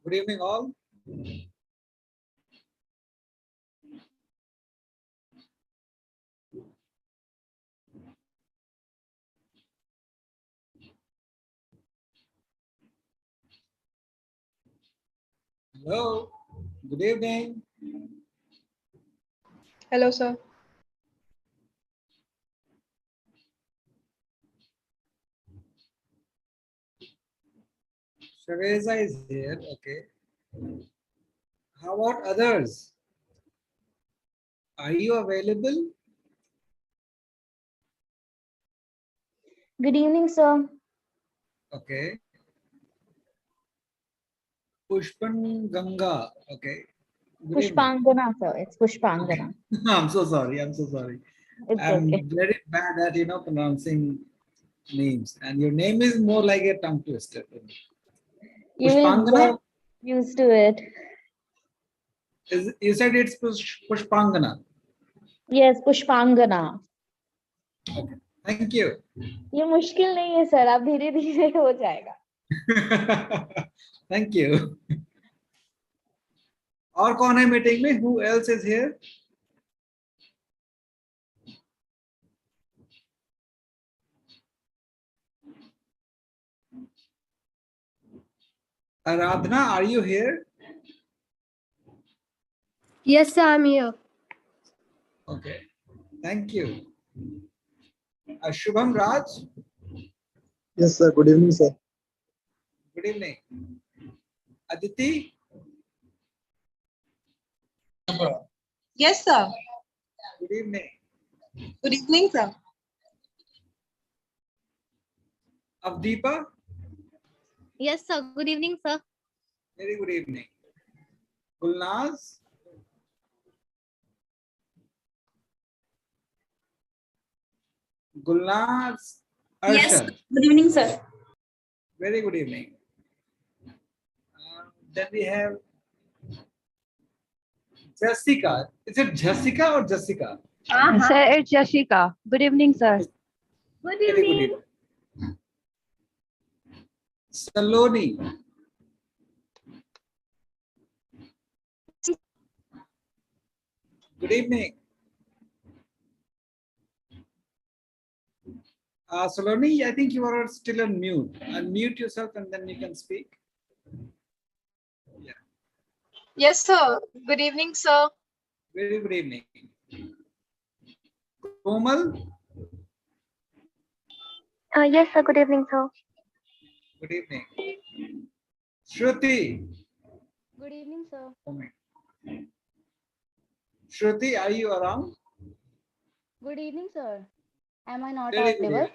Good evening, all. Hello. Good evening. Hello, sir. Shareza is here. Okay. How about others? Are you available? Good evening, sir. Okay. Pushpan Ganga. Okay. Good evening. Pushpangana, sir. It's Pushpangana. I'm so sorry. I'm so sorry. It's I'm okay. very bad at pronouncing names, and your name is more like a tongue twister. You will Pushpangana. get used to it. You said it's Pushpangana. Yes, Pushpangana. Okay. Thank you. ये मुश्किल नहीं है sir, अब धीरे धीरे हो जाएगा. Thank you. और कौन है मीटिंग में? Who else is here? Aradhana, are you here? Yes, sir, I'm here. Okay. Thank you. Shubham Raj. Yes, sir. Good evening, sir. Good evening. Aditi. Yes, sir. Good evening. Good evening, sir. Avdeepa. Yes, sir. Good evening, sir. Very good evening. Gulnaz. Gulnaz. Yes. Arshad. Good evening, sir. Very good evening. Then we have Jessica. Is it Jessica or Jessica? Sir, it's Jessica. Good evening, sir. Good Very good evening. Saloni. Good evening. Saloni, I think you are still on mute. Unmute yourself and then you can speak. Yeah. Yes, sir. Good evening, sir. Very good evening. Komal. Yes, sir. Good evening, sir. Good evening. Shruti. Good evening, sir. Shruti, are you around? Good evening, sir. Am I not Very good audible? evening.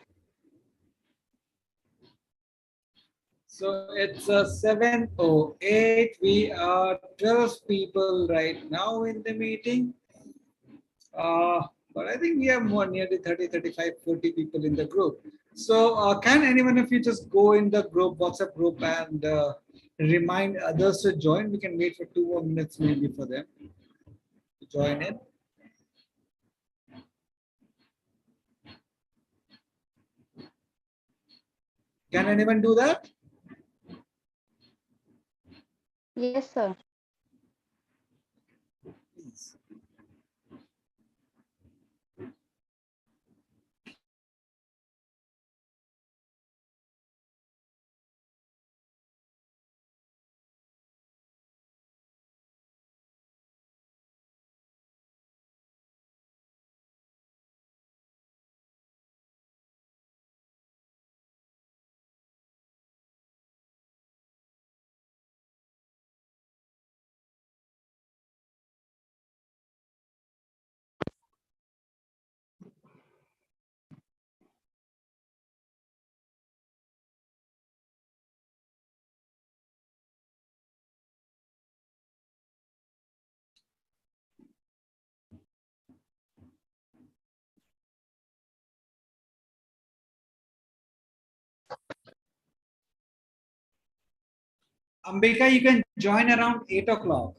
So it's 7:08. We are 12 people right now in the meeting. But I think we have more, nearly 30, 35, 40 people in the group. So can anyone of you just go in the group, WhatsApp group, and remind others to join? We can wait for 2 more minutes maybe for them to join in. Can anyone do that? Yes, sir. Please. Ambika, you can join around 8 o'clock.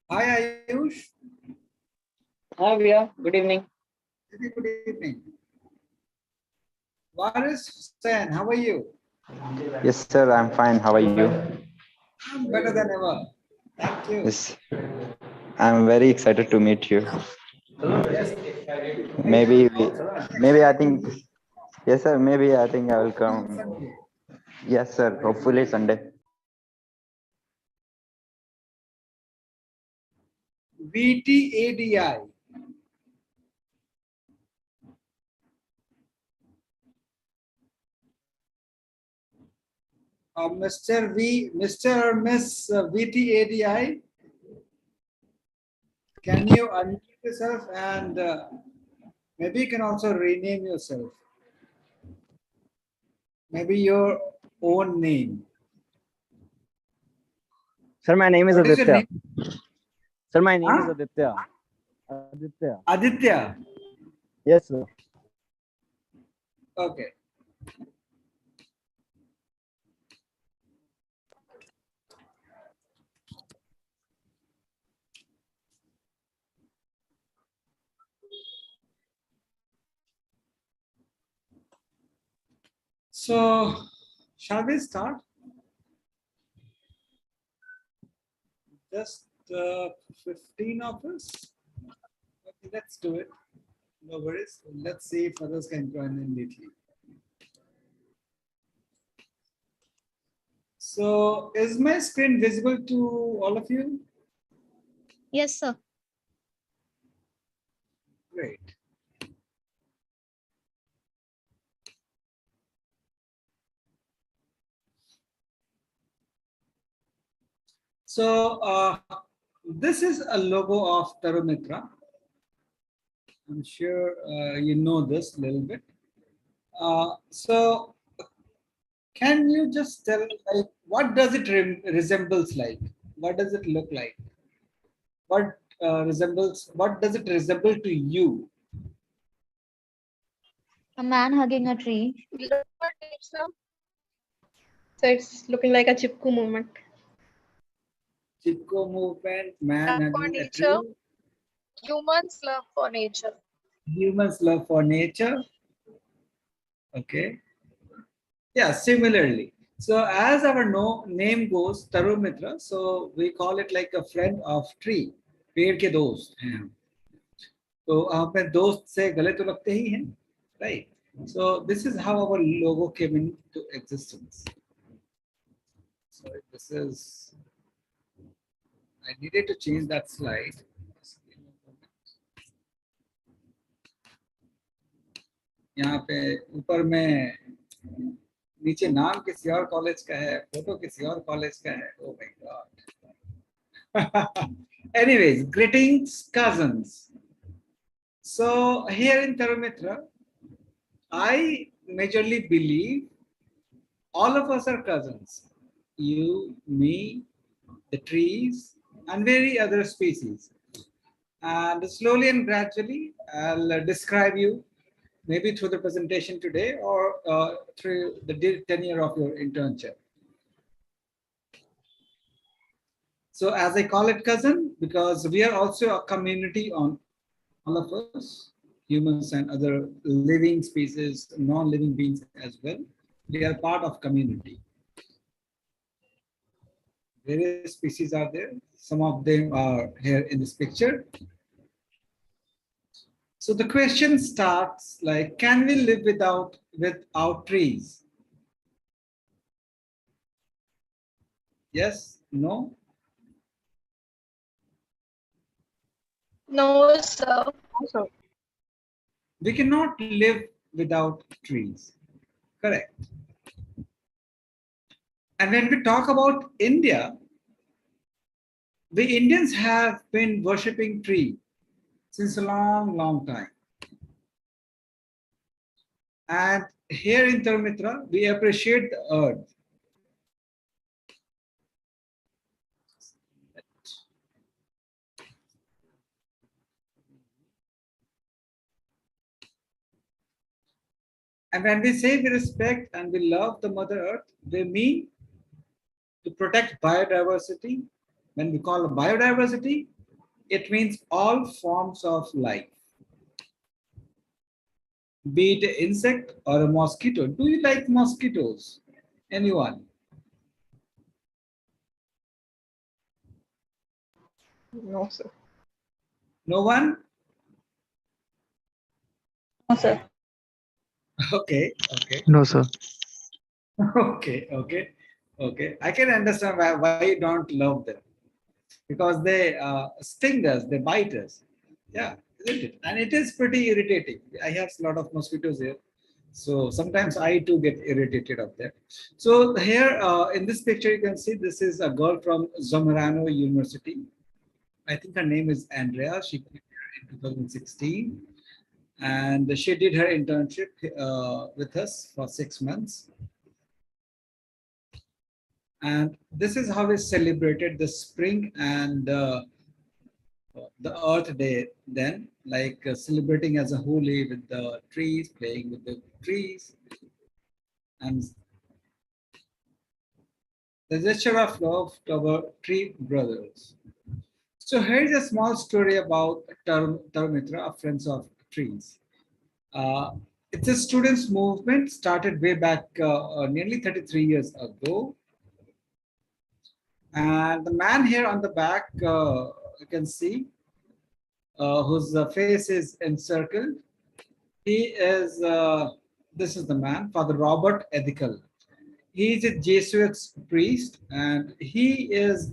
Hi, Ayush. Hi, Via. Good evening. Good evening. Waris Hussain, how are you? Yes, sir, I'm fine. How are you? I'm better than ever. Thank you. Yes, I'm very excited to meet you. Yes. Maybe, maybe I think, yes, sir, maybe I think I will come. Sunday. Yes, sir, hopefully Sunday. VTADI. Mr. or Miss VTADI, can you unmute yourself and maybe you can also rename yourself? Maybe your own name. Sir, my name is What is your Aditya. name? Sir, my name is Huh? Aditya. Aditya. Aditya. Yes, sir. Okay. So, shall we start? Just 15 of us. Okay, let's do it. No worries. Let's see if others can join in lately. So, is my screen visible to all of you? Yes, sir. Great. So, this is a logo of Tarumitra. I'm sure you know this a little bit. So, can you just tell, like, what does it resembles like? What does it look like? What resembles? What does it resemble to you? A man hugging a tree. So it's looking like a chipku movement. Chipko movement, man Love for hugging a nature. tree, Humans love for nature. humans love for nature. Okay. Yeah, similarly. So as our name goes, Tarumitra, so we call it like a friend of tree. पेड़ के दोस्त हैं हम. तो आप में दोस्त से गले तो लगते ही हैं, right? So this is how our logo came into existence. So this is, I needed to change that slide. यहाँ पे ऊपर में नीचे नाम किसी और कॉलेज का है, फोटो किसी और कॉलेज का है. Oh my God. Anyways, greetings, cousins. So here in Tarumitra, I majorly believe all of us are cousins. You, me, the trees, and very other species. And slowly and gradually, I'll describe you, maybe through the presentation today or through the tenure of your internship. So as I call it cousin, because we are also a community on all of us, humans and other living species, non-living beings as well. We are part of community. Various species are there. Some of them are here in this picture. So the question starts like, can we live without trees? Yes, no? No, sir. We cannot live without trees. Correct. And when we talk about India, the Indians have been worshipping tree since a long, long time. And here in Tarumitra, we appreciate the earth. And when we say we respect and we love the Mother Earth, we mean to protect biodiversity. When we call biodiversity, it means all forms of life, be it an insect or a mosquito. Do you like mosquitoes? Anyone? No, sir. No one? No, sir. Okay, okay. No, sir. Okay. I can understand why you don't love them. Because they sting us, they bite us. Yeah, isn't it? And it is pretty irritating. I have a lot of mosquitoes here. So sometimes I too get irritated of that. So here in this picture, you can see this is a girl from Zamorano University. I think her name is Andrea. She came here in 2016. And she did her internship with us for 6 months. And this is how we celebrated the spring and the Earth Day then, like celebrating as a holy with the trees, playing with the trees, and the gesture of love to our tree brothers. So here is a small story about Taramitra, Friends of Trees. It's a students' movement started way back nearly 33 years ago. And the man here on the back, you can see, whose face is encircled. He is, this is the man, Father Robert Ethical. He is a Jesuit priest, and he is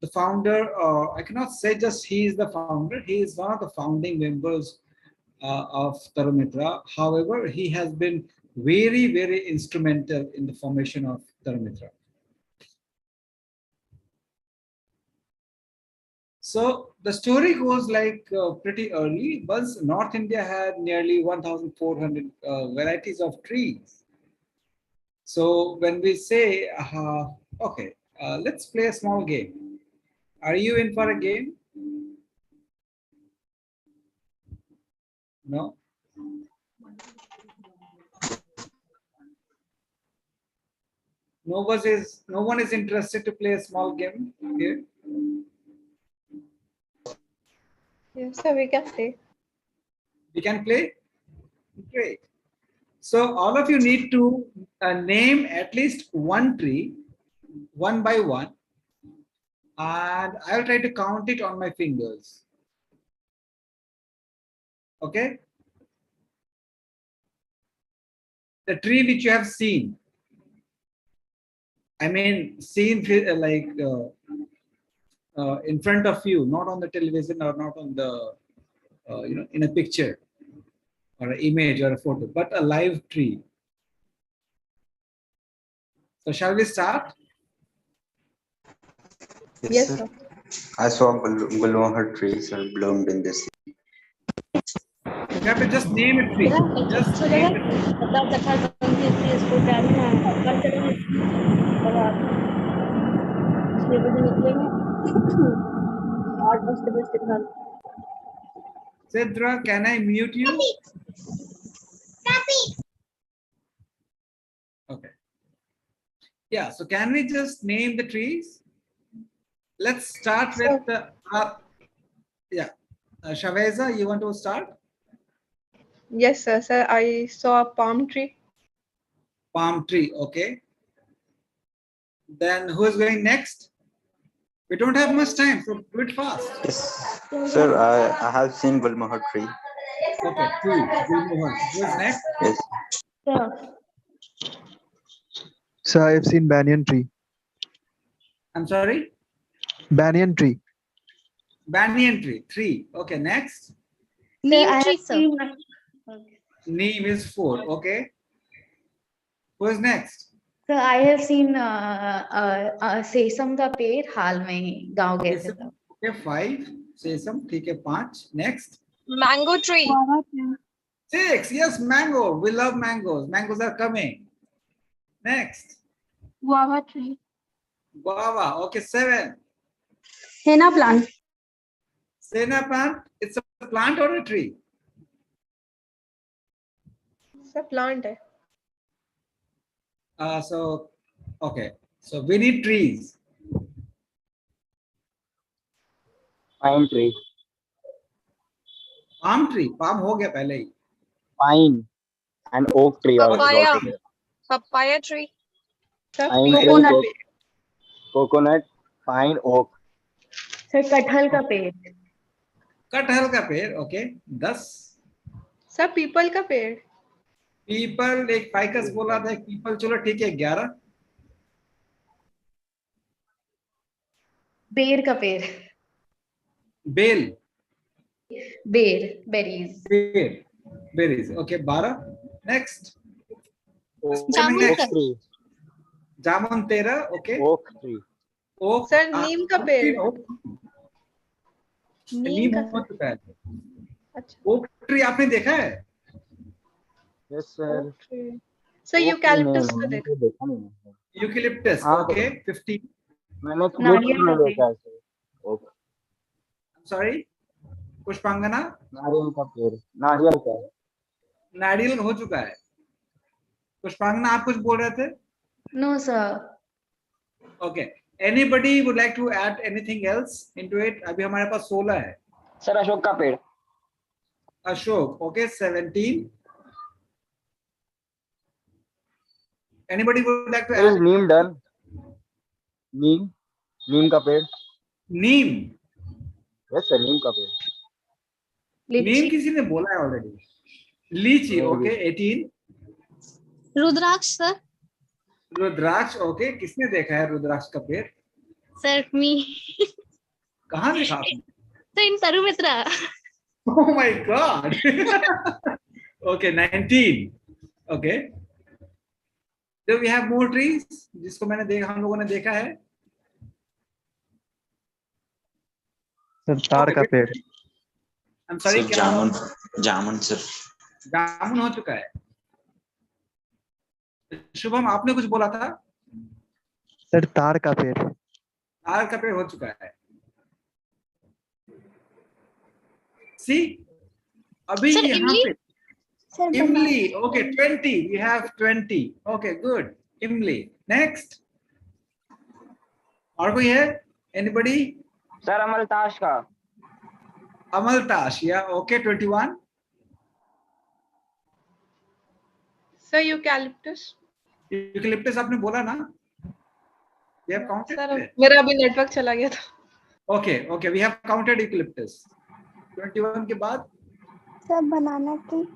the founder, I cannot say just he is the founder, he is one of the founding members of Taramitra. However, he has been very, very instrumental in the formation of Taramitra. So the story goes like pretty early. Once North India had nearly 1,400 varieties of trees. So when we say, okay, let's play a small game. Are you in for a game? No? No one is interested to play a small game here? Yes, sir, we can play. We can play? Great. So all of you need to name at least one tree, one by one, and I'll try to count it on my fingers. Okay? The tree which you have seen. I mean, seen like in front of you, not on the television or not on the, in a picture or an image or a photo, but a live tree. So shall we start? Yes, sir. I saw Gulmohar trees are bloomed in this. You have to just name a tree. Just name the Sidra, can I mute you? Okay. Yeah, so can we just name the trees? Let's start with the, Shaveza, you want to start? Yes, sir. Sir, I saw a palm tree. Palm tree, okay. Then who is going next? We don't have much time, so do it fast. Yes, sir. I have seen Gulmohar tree. Okay, two. Who is next? Yes. Sir, I have seen banyan tree. I'm sorry? Banyan tree. Banyan tree, 3. Okay, next. Neem tree, sir. Neem is 4. Okay. Who is next? So I have seen सेसम का पेड़ हाल में ही गांव गए थे तब. Okay, 5. Sesam, ठीक है 5. Next. Mango tree. 6. Yes, mango. We love mangoes. Mangoes are coming. Next. Guava tree. Guava. Okay, 7. Henna plant. Senna plant. It's a plant or a tree? Sir plant है। So okay, so we need trees. Pine tree. Palm tree, palm हो गया पहले ही. Pine and oak tree are Papaya. also there. Papaya tree. Sir Pine, pear, oak, Coconut. coconut, pine, oak. Sir कटहल का पेड़. कटहल का पेड़. Okay, 10. सर पीपल का पेड़। पीपल, एक फाइकस बोला था, एक पीपल. चलो ठीक है, 11. बेर का पेड़. बेल. बेर, बेरीज. बेर, berries. Okay, 12. Next. Jamun Oak का tree. Jamun 13. Okay. Oak tree. Oak. Sir neem का पेड़। नीम का हो चुका है. अच्छा। ओक ट्री आपने देखा है? Yes, sir. Sir Oak tree eucalyptus नहीं, का मैंने देखा। तो देखा नहीं है। यूकेलिप्टस. हाँ, ओके, 15. मैंने खुद नारियल में का देखा है sir. Oak. सॉरी, पुष्पांगना. नारियल का पेड़. नारियल का. नारियल हो चुका है. पुष्पांगना, आप कुछ बोल रहे थे? No sir. Okay. Anybody would like to add anything else into it? अभी हमारे पास 16 है. सर अशोक का पेड़. अशोक. Okay, 17. Anybody would like to There is add? neem done. नीम का पेड़. नीम. Yes sir, नीम का पेड़. नीम किसी ने बोला है ऑलरेडी. लीची. ओके, 18. रुद्राक्ष सर. रुद्राक्ष. ओके, किसने देखा है रुद्राक्ष का पेड़? सर मी. कहाँ देखा आपने? सर इन तरु मित्रा. Oh my God. Okay, 19. Okay. Do we have more trees? जिसको हम लोगों ने देखा है. सर तार का पेड़. I'm sorry, सर क्या? जामुन सर. जामुन हो चुका है. शुभम, आपने कुछ बोला था? सर तार का पेड़. तार का पेड़ हो चुका है. See, अभी सर, यहाँ इमली? पे इमली. Okay, 20. We have 20. Okay, good. इमली. Next. और कोई है? Anybody? सर अमलताश का. अमलताश. Yeah. Okay, 21. Sir eucalyptus. Eucalyptus आपने बोला ना? We have counted. सर मेरा अभी नेटवर्क चला गया था। Okay, okay. We have counted eucalyptus. 21 के बाद? Sir banana tree.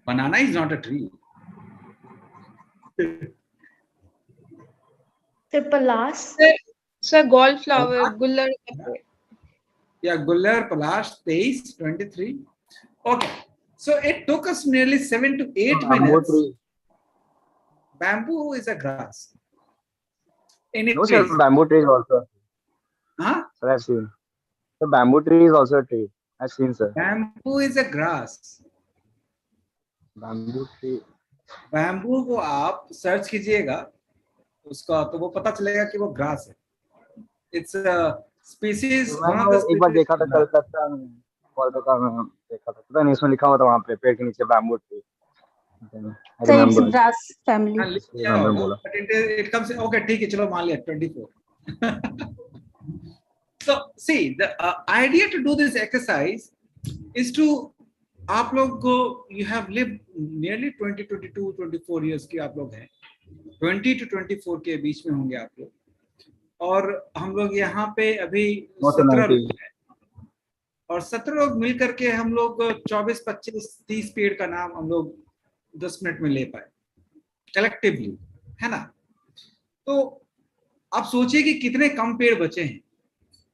Banana is not a tree. Sir पलास. सर गोल्ड फ्लावर, गुल्लर का पेड़। Yeah, Gullar, Palash, 23, 23. Okay. So it took us nearly 7 to 8 minutes. Bamboo is a grass. In No sir, bamboo tree is also. Huh? Sir, I've seen. The bamboo tree is also a tree. I've seen sir. Bamboo is a grass. Bamboo tree. Bamboo को आप search कीजिएगा उसका, तो वो पता चलेगा कि वो ग्रास है. It's a species. एक बार देखा था कलकत्ता में, कोलकाता में देखा था. पता नहीं इसमें लिखा हुआ था वहाँ पे पेड़ के नीचे bamboo tree. So it's grass family. But it comes. Okay, ठीक है, चलो मान लिया 24. So see, the idea to do this exercise is to आप लोग को, you have lived nearly 20, 22, 24 years की आप लोग हैं. 20 to 24 के बीच में होंगे आप लोग. और हम लोग यहाँ पे अभी 17 लोग हैं. और 17 लोग मिल करके हम लोग 24, 25, 30 पेड़ का नाम हम लोग 10 मिनट में ले पाए कलेक्टिवली, है ना? तो आप सोचिए कि कितने कम पेड़ बचे हैं.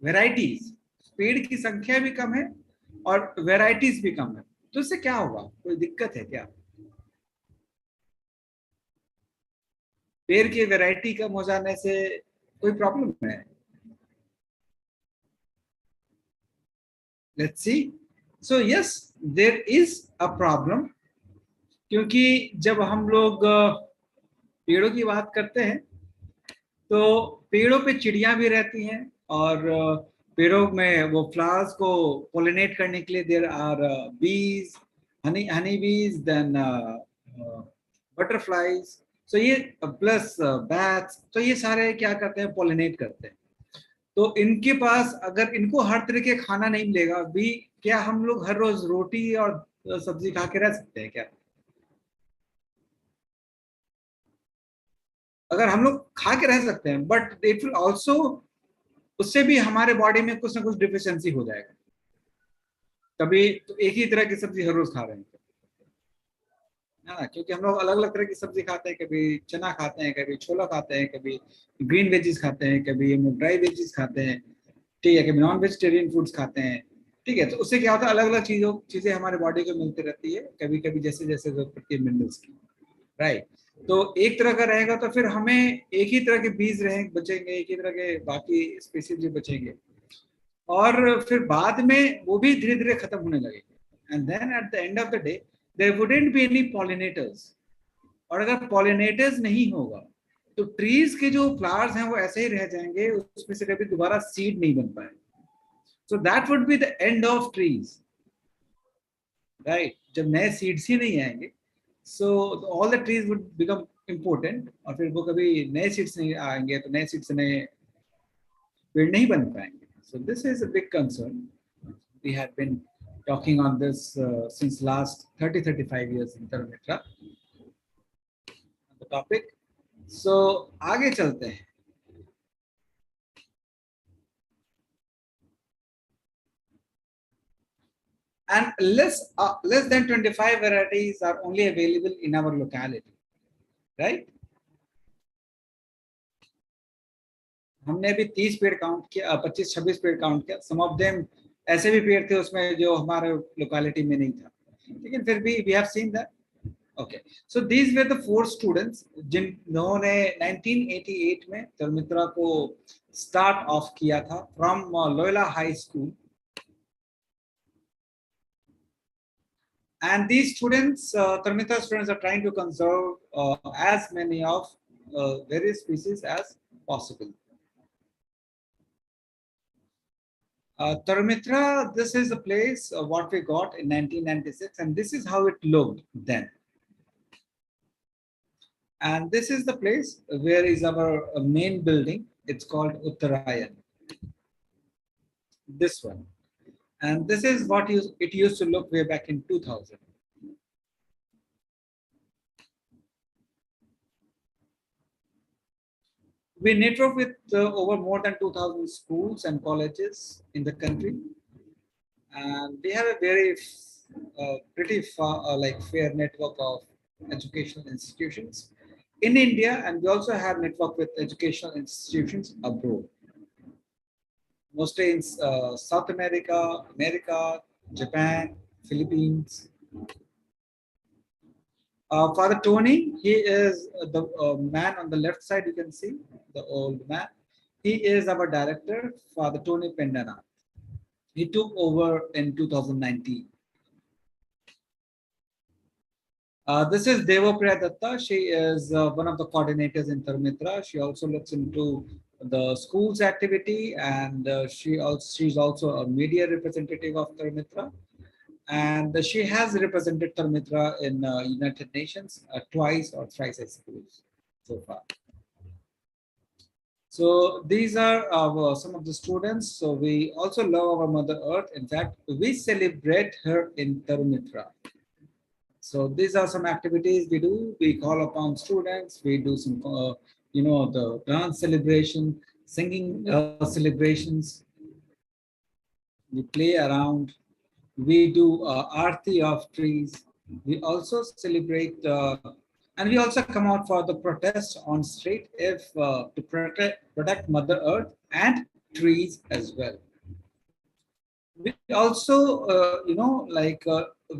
वेराइटीज, पेड़ की संख्या भी कम है और वेराइटीज भी कम है. तो इससे क्या होगा? कोई दिक्कत है क्या? पेड़ की वैरायटी कम हो जाने से कोई प्रॉब्लम है? Let's see. So yes, there is a problem, क्योंकि जब हम लोग पेड़ों की बात करते हैं तो पेड़ों पे चिड़िया भी रहती हैं और पेड़ों में वो फ्लावर्स को पोलिनेट करने के लिए देयर आर बीज, हनी बीज, देन बटरफ्लाइज, तो ये प्लस बैट्स, तो ये सारे क्या करते हैं, पॉलिनेट करते हैं। तो इनके पास अगर इनको हर तरह के खाना नहीं मिलेगा भी, क्या हम लोग हर रोज रोटी और सब्जी खा के रह सकते हैं क्या? अगर हम लोग खा के रह सकते हैं, बट इट विल ऑल्सो, उससे भी हमारे बॉडी में कुछ ना कुछ डिफिशियंसी हो जाएगा। कभी तो एक ही तरह की सब्जी हर रोज खा रहे हैं है ना, क्योंकि हम लोग अलग अलग तरह की सब्जी खाते हैं, कभी चना खाते हैं, कभी छोला खाते हैं, कभी ग्रीन वेजीज खाते हैं, कभी हम लोग ड्राई वेजीज खाते हैं, ठीक है, कभी नॉन वेजिटेरियन फूड्स खाते हैं, ठीक है। तो उससे क्या होता है, अलग अलग चीजें हमारे बॉडी को मिलती रहती है, कभी कभी जैसे जैसे जरूरत पड़ती है मिनरल्स की, राइट। तो एक तरह का रहेगा तो फिर हमें एक ही तरह के बीज रहे बचेंगे, एक ही तरह के बाकी स्पीसीज भी बचेंगे, और फिर बाद में वो भी धीरे धीरे खत्म होने लगेंगे। And then at the end of the day there wouldn't be any pollinators, और अगर पॉलिनेटर्स नहीं होगा तो ट्रीज के जो फ्लावर्स हैं वो ऐसे ही रह जाएंगे, उसमें से कभी दोबारा सीड नहीं बन पाए। So that would be the end of trees, right. जब नए सीड्स ही नहीं आएंगे, so all the trees would become important, और फिर वो कभी नए सीड्स नहीं आएंगे तो नए सीड्स नए पेड़ नहीं बन पाएंगे। So this is a big concern. We have been talking on this since last 30-35 years in Dharmitra, the topic. So आगे चलते हैं। And less than 25 varieties are only available in our locality, right? हमने अभी 30 पेड़ count किया, 25-26 पेड़ count किया। सम of them ऐसे भी पेड़ थे उसमें जो हमारे लोकेलिटी में नहीं था, लेकिन फिर भी we have seen that. Okay, so these were the 4 students जिन्होंने 1988 में धर्मित्रा को स्टार्ट ऑफ किया था from Loyola high school. And these students, Dharmitra students, are trying to conserve as many of various species as possible. Dharmitra, this is a place what we got in 1996, and this is how it looked then. And this is the place where is our main building. It's called Uttarayan. This one. And this is what it used to look way back in 2000. We network with over more than 2,000 schools and colleges in the country. And we have a very pretty fair network of educational institutions in India. And we also have network with educational institutions abroad. Mostly in South America, Japan, Philippines. Father Tony, he is the man on the left side, you can see, the old man. He is our director, Father Tony Pendana. He took over in 2019. This is Devopriya Datta. She is one of the coordinators in Dharmitra. She also looks into the school's activity, and she's also a media representative of Dharmitra. And she has represented Dharmitra in United Nations twice or thrice, I suppose, so far. So these are some of the students. So we also love our Mother Earth. In fact, we celebrate her in Dharmitra. So these are some activities we do. We call upon students. We do some, the dance celebration, singing celebrations. We play around. We do arti of trees. We also celebrate, and we also come out for the protest on street to protect Mother Earth and trees as well. We also,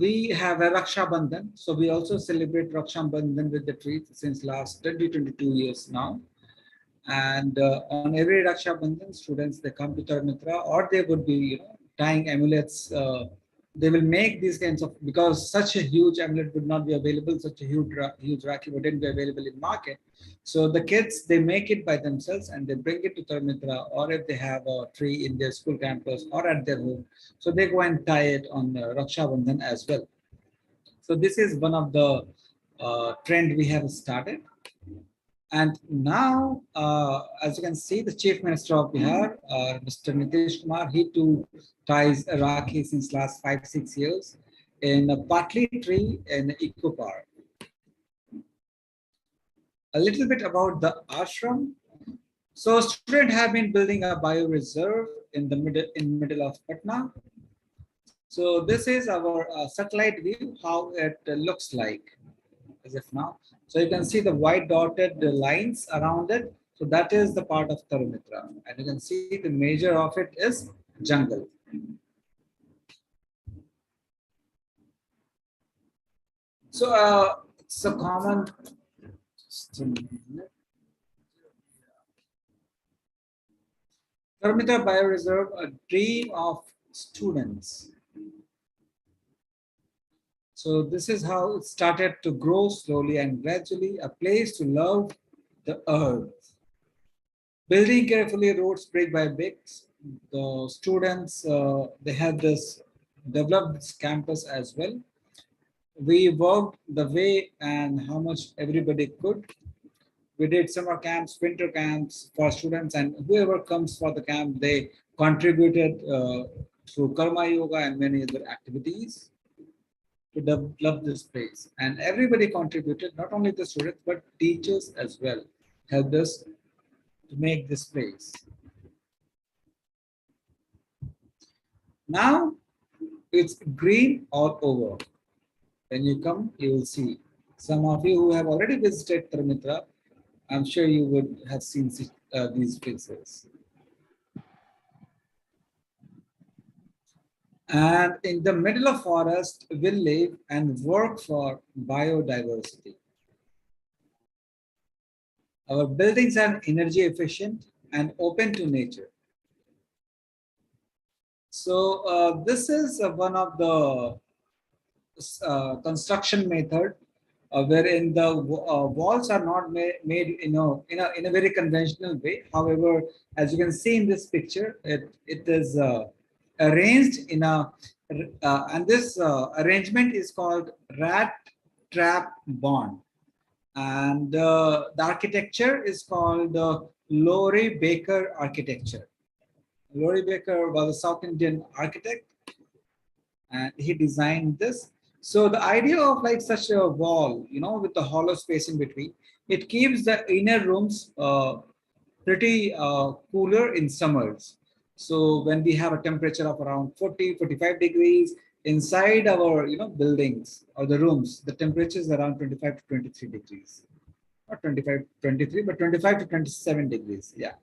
we have a Raksha Bandhan. So we also celebrate Raksha Bandhan with the trees since last 22 years now. And on every Raksha Bandhan, students, they come to Dharmitra, or they would be, tying amulets. They will make these kinds of, because such a huge amulet would not be available, such a huge Rakhi wouldn't be available in market. So the kids, they make it by themselves and they bring it to Dharmitra, or if they have a tree in their school campus or at their home, so they go and tie it on Raksha Bandhan as well. So this is one of the trend we have started. And now, as you can see, the Chief Minister of Bihar, Mr. Nitish Kumar, he too ties Rakhi since last 5-6 years in a Patli tree in Eco Park. A little bit about the ashram. So students have been building a bioreserve in the middle of Patna. So this is our satellite view, how it looks like as if now. So you can see the white dotted lines around it. So that is the part of Tarumitra. And you can see the major of it is jungle. So it's a common. Tarumitra Bioreserve, a dream of students. So this is how it started to grow slowly and gradually, a place to love the earth. Building carefully roads brick by brick, the students, they have developed this campus as well. We worked the way and how much everybody could. We did summer camps, winter camps for students, and whoever comes for the camp, they contributed through Karma Yoga and many other activities to develop this place. And everybody contributed, not only the students, but teachers as well, helped us to make this place. Now it's green all over. When you come, you will see. Some of you who have already visited Tarumitra, I'm sure you would have seen these places. And in the middle of forest, will live and work for biodiversity. Our buildings are energy efficient and open to nature. So this is one of the construction method wherein the walls are not made in a very conventional way. However, as you can see in this picture, it is arranged in a and this arrangement is called rat trap bond, and the architecture is called Laurie Baker architecture. Laurie Baker was a South Indian architect, and he designed this. So the idea of like such a wall, with the hollow space in between, it keeps the inner rooms pretty cooler in summers. So when we have a temperature of around 40-45 degrees inside our buildings or the rooms, the temperature is around 25 to 23 degrees. Not 25, 23, but 25 to 27 degrees. Yeah.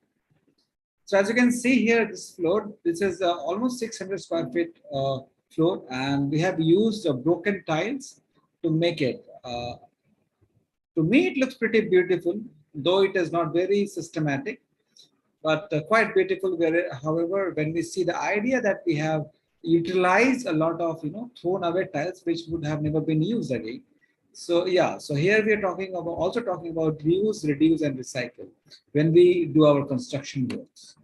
So as you can see here, this floor, this is almost 600 square feet floor, and we have used broken tiles to make it. To me, it looks pretty beautiful, though it is not very systematic, but quite beautiful. However, when we see the idea that we have utilized a lot of thrown away tiles which would have never been used again. So yeah, so here we are talking about reuse, reduce, and recycle when we do our construction works.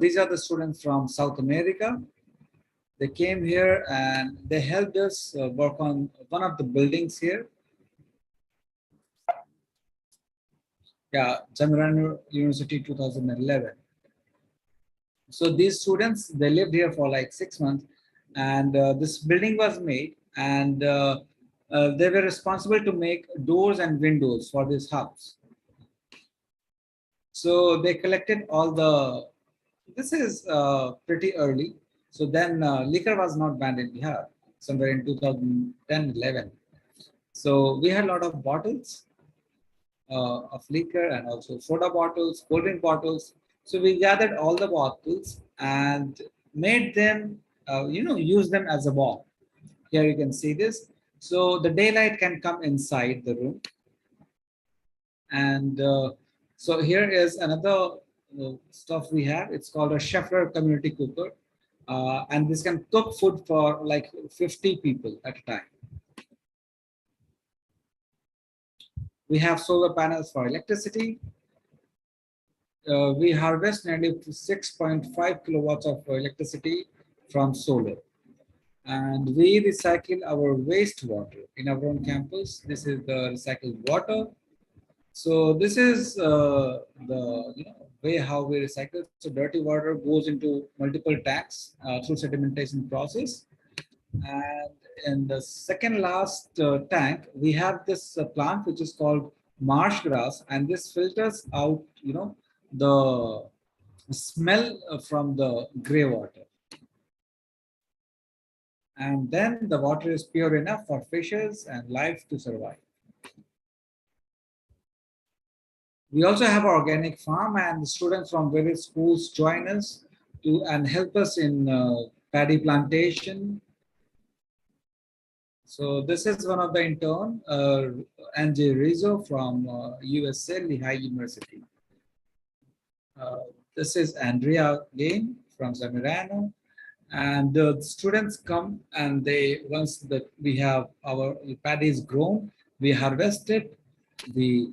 These are the students from South America. They came here and they helped us work on one of the buildings here. Yeah, Jamiran University 2011. So these students, they lived here for like 6 months, and this building was made, and they were responsible to make doors and windows for this house. So they collected all the, this is pretty early. So then liquor was not banned in Bihar, somewhere in 2010-11. So we had a lot of bottles of liquor and also soda bottles, cold drink bottles. So we gathered all the bottles and made them, use them as a wall. Here you can see this. So the daylight can come inside the room. And so here is another stuff we have. It's called a Scheffler community cooker. And this can cook food for like 50 people at a time. We have solar panels for electricity. We harvest nearly 6.5 kilowatts of electricity from solar. and we recycle our wastewater in our own campus. This is the recycled water. So this is the way how we recycle. So dirty water goes into multiple tanks through sedimentation process. And in the second last tank, we have this plant which is called marsh grass, and this filters out, the smell from the gray water. And then the water is pure enough for fishes and life to survive. We also have our organic farm, and the students from various schools join us and help us in paddy plantation. So this is one of the intern, Angie Rizzo from USA, Lehigh University. This is Andrea Lane from Zamirano. And the students come and once we have our paddy is grown, we harvest it, we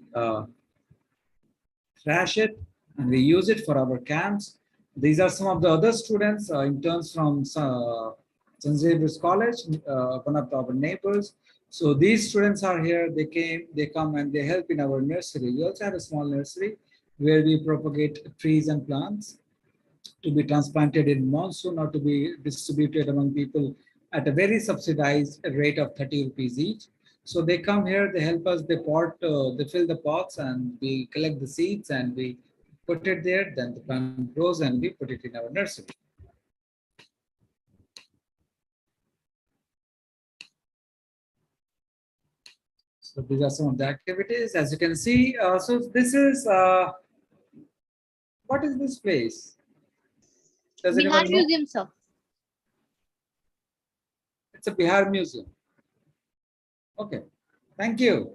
thrash it, and we use it for our camps. These are some of the other students, interns from St. Xavier's College, one of our neighbors. So these students are here. They come and they help in our nursery. We also have a small nursery where we propagate trees and plants to be transplanted in monsoon or to be distributed among people at a very subsidized rate of 30 rupees each. So they come here, they help us, they fill the pots, and we collect the seeds and we put it there. Then the plant grows and we put it in our nursery. So these are some of the activities. As you can see, so this is, what is this place? Does Bihar anyone know? Museum, sir. It's a Bihar Museum. Okay, thank you.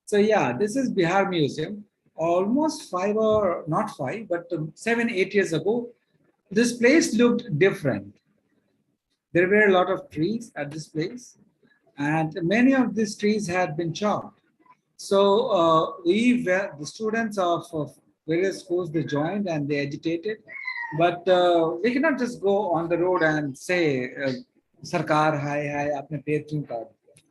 So yeah, this is Bihar Museum. Almost 5 or not 5, but 7, 8 years ago, this place looked different. There were a lot of trees at this place, and many of these trees had been chopped. So the students of various schools, they joined and they agitated. But we cannot just go on the road and say, Sarkar, hi, aapne ped kyun kaat diya?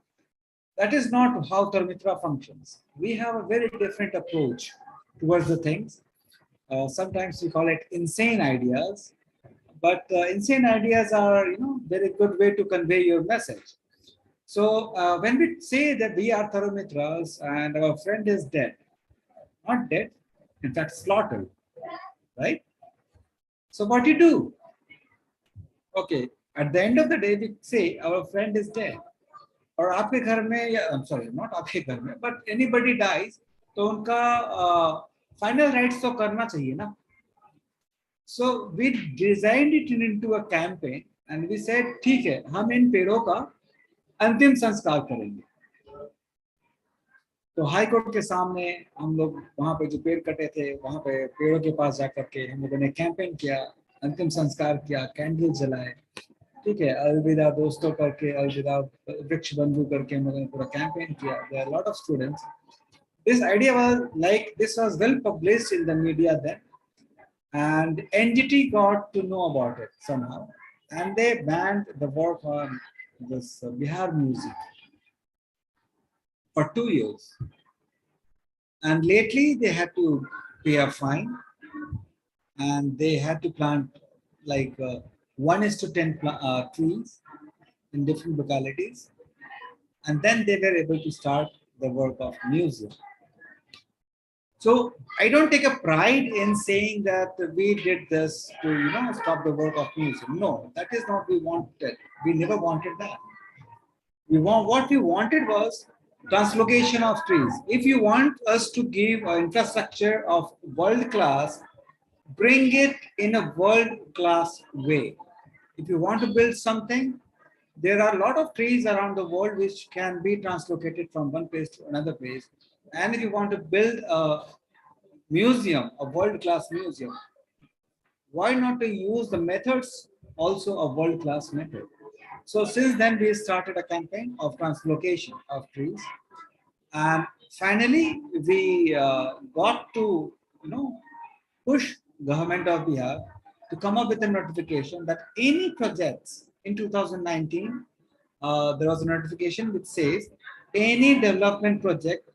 That is not how Tarmitra functions. We have a very different approach towards the things. Sometimes we call it insane ideas, but insane ideas are, very good way to convey your message. So when we say that we are Tarumitras and our friend is dead, not dead, in fact slaughtered, right? So what you do? Okay, at the end of the day, we say our friend is dead. और आपके घर में, I'm sorry, not आपके घर में, but anybody dies, तो उनका final rites तो करना चाहिए ना. So we designed it into a campaign and we said, ठीक है, हम इन पेड़ों का अंतिम संस्कार करेंगे. तो हाई कोर्ट के सामने हम लोग वहां पे जो पेड़ कटे थे, वहां पे पेड़ों के पास जाकर के हम लोगों ने कैंपेन किया, अंतिम संस्कार किया, कैंडल जलाए, ठीक है, अलविदा दोस्तों करके, अलविदा वृक्ष बंधु करके हम लोगों ने पूरा कैंपेन किया. There are a lot of students. This idea was like, this was well published in the media then, and NGT got to know about it somehow, and they banned the work on this Bihar music for 2 years. And lately they had to pay a fine, and they had to plant like 1:10 trees in different localities. And then they were able to start the work of museum. So I don't take a pride in saying that we did this to stop the work of museum. No, that is not what we wanted. We never wanted that. What we wanted was translocation of trees. If you want us to give an infrastructure of world class, bring it in a world class way. If you want to build something, there are a lot of trees around the world which can be translocated from one place to another place. And if you want to build a museum, a world class museum, why not to use the methods also a world class method? So since then we started a campaign of translocation of trees, and finally we got to push government of Bihar to come up with a notification that any projects in 2019, there was a notification which says any development project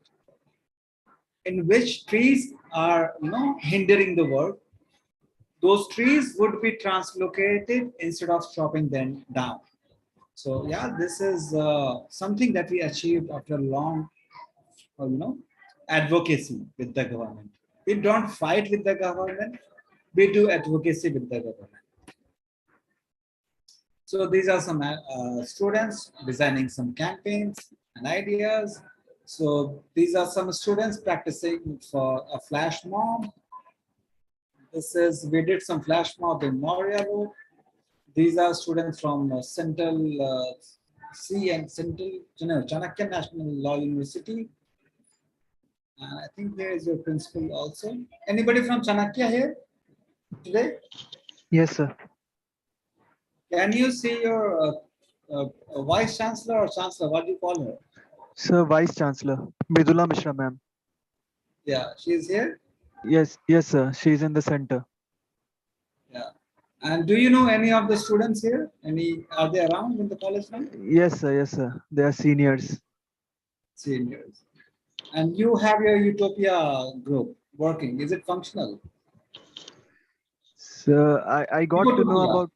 in which trees are, hindering the work, those trees would be translocated instead of chopping them down. So yeah, this is something that we achieved after long, advocacy with the government. We don't fight with the government, we do advocacy with the government. So these are some students designing some campaigns and ideas. So these are some students practicing for a flash mob. This is, we did some flash mob in Moria Road. These are students from Central C and Central, Chanakya National Law University. And I think there is your principal also. Anybody from Chanakya here today? Yes, sir. Can you see your vice chancellor or chancellor? What do you call her? Sir, Vice Chancellor, Midula Mishra, ma'am. Yeah, she is here. Yes, yes, sir. She's in the center. Yeah. And do you know any of the students here? Are they around in the college now? Yes, sir. Yes, sir. They are seniors. Seniors. And you have your Utopia group working. Is it functional? So I got to know Utopia. about.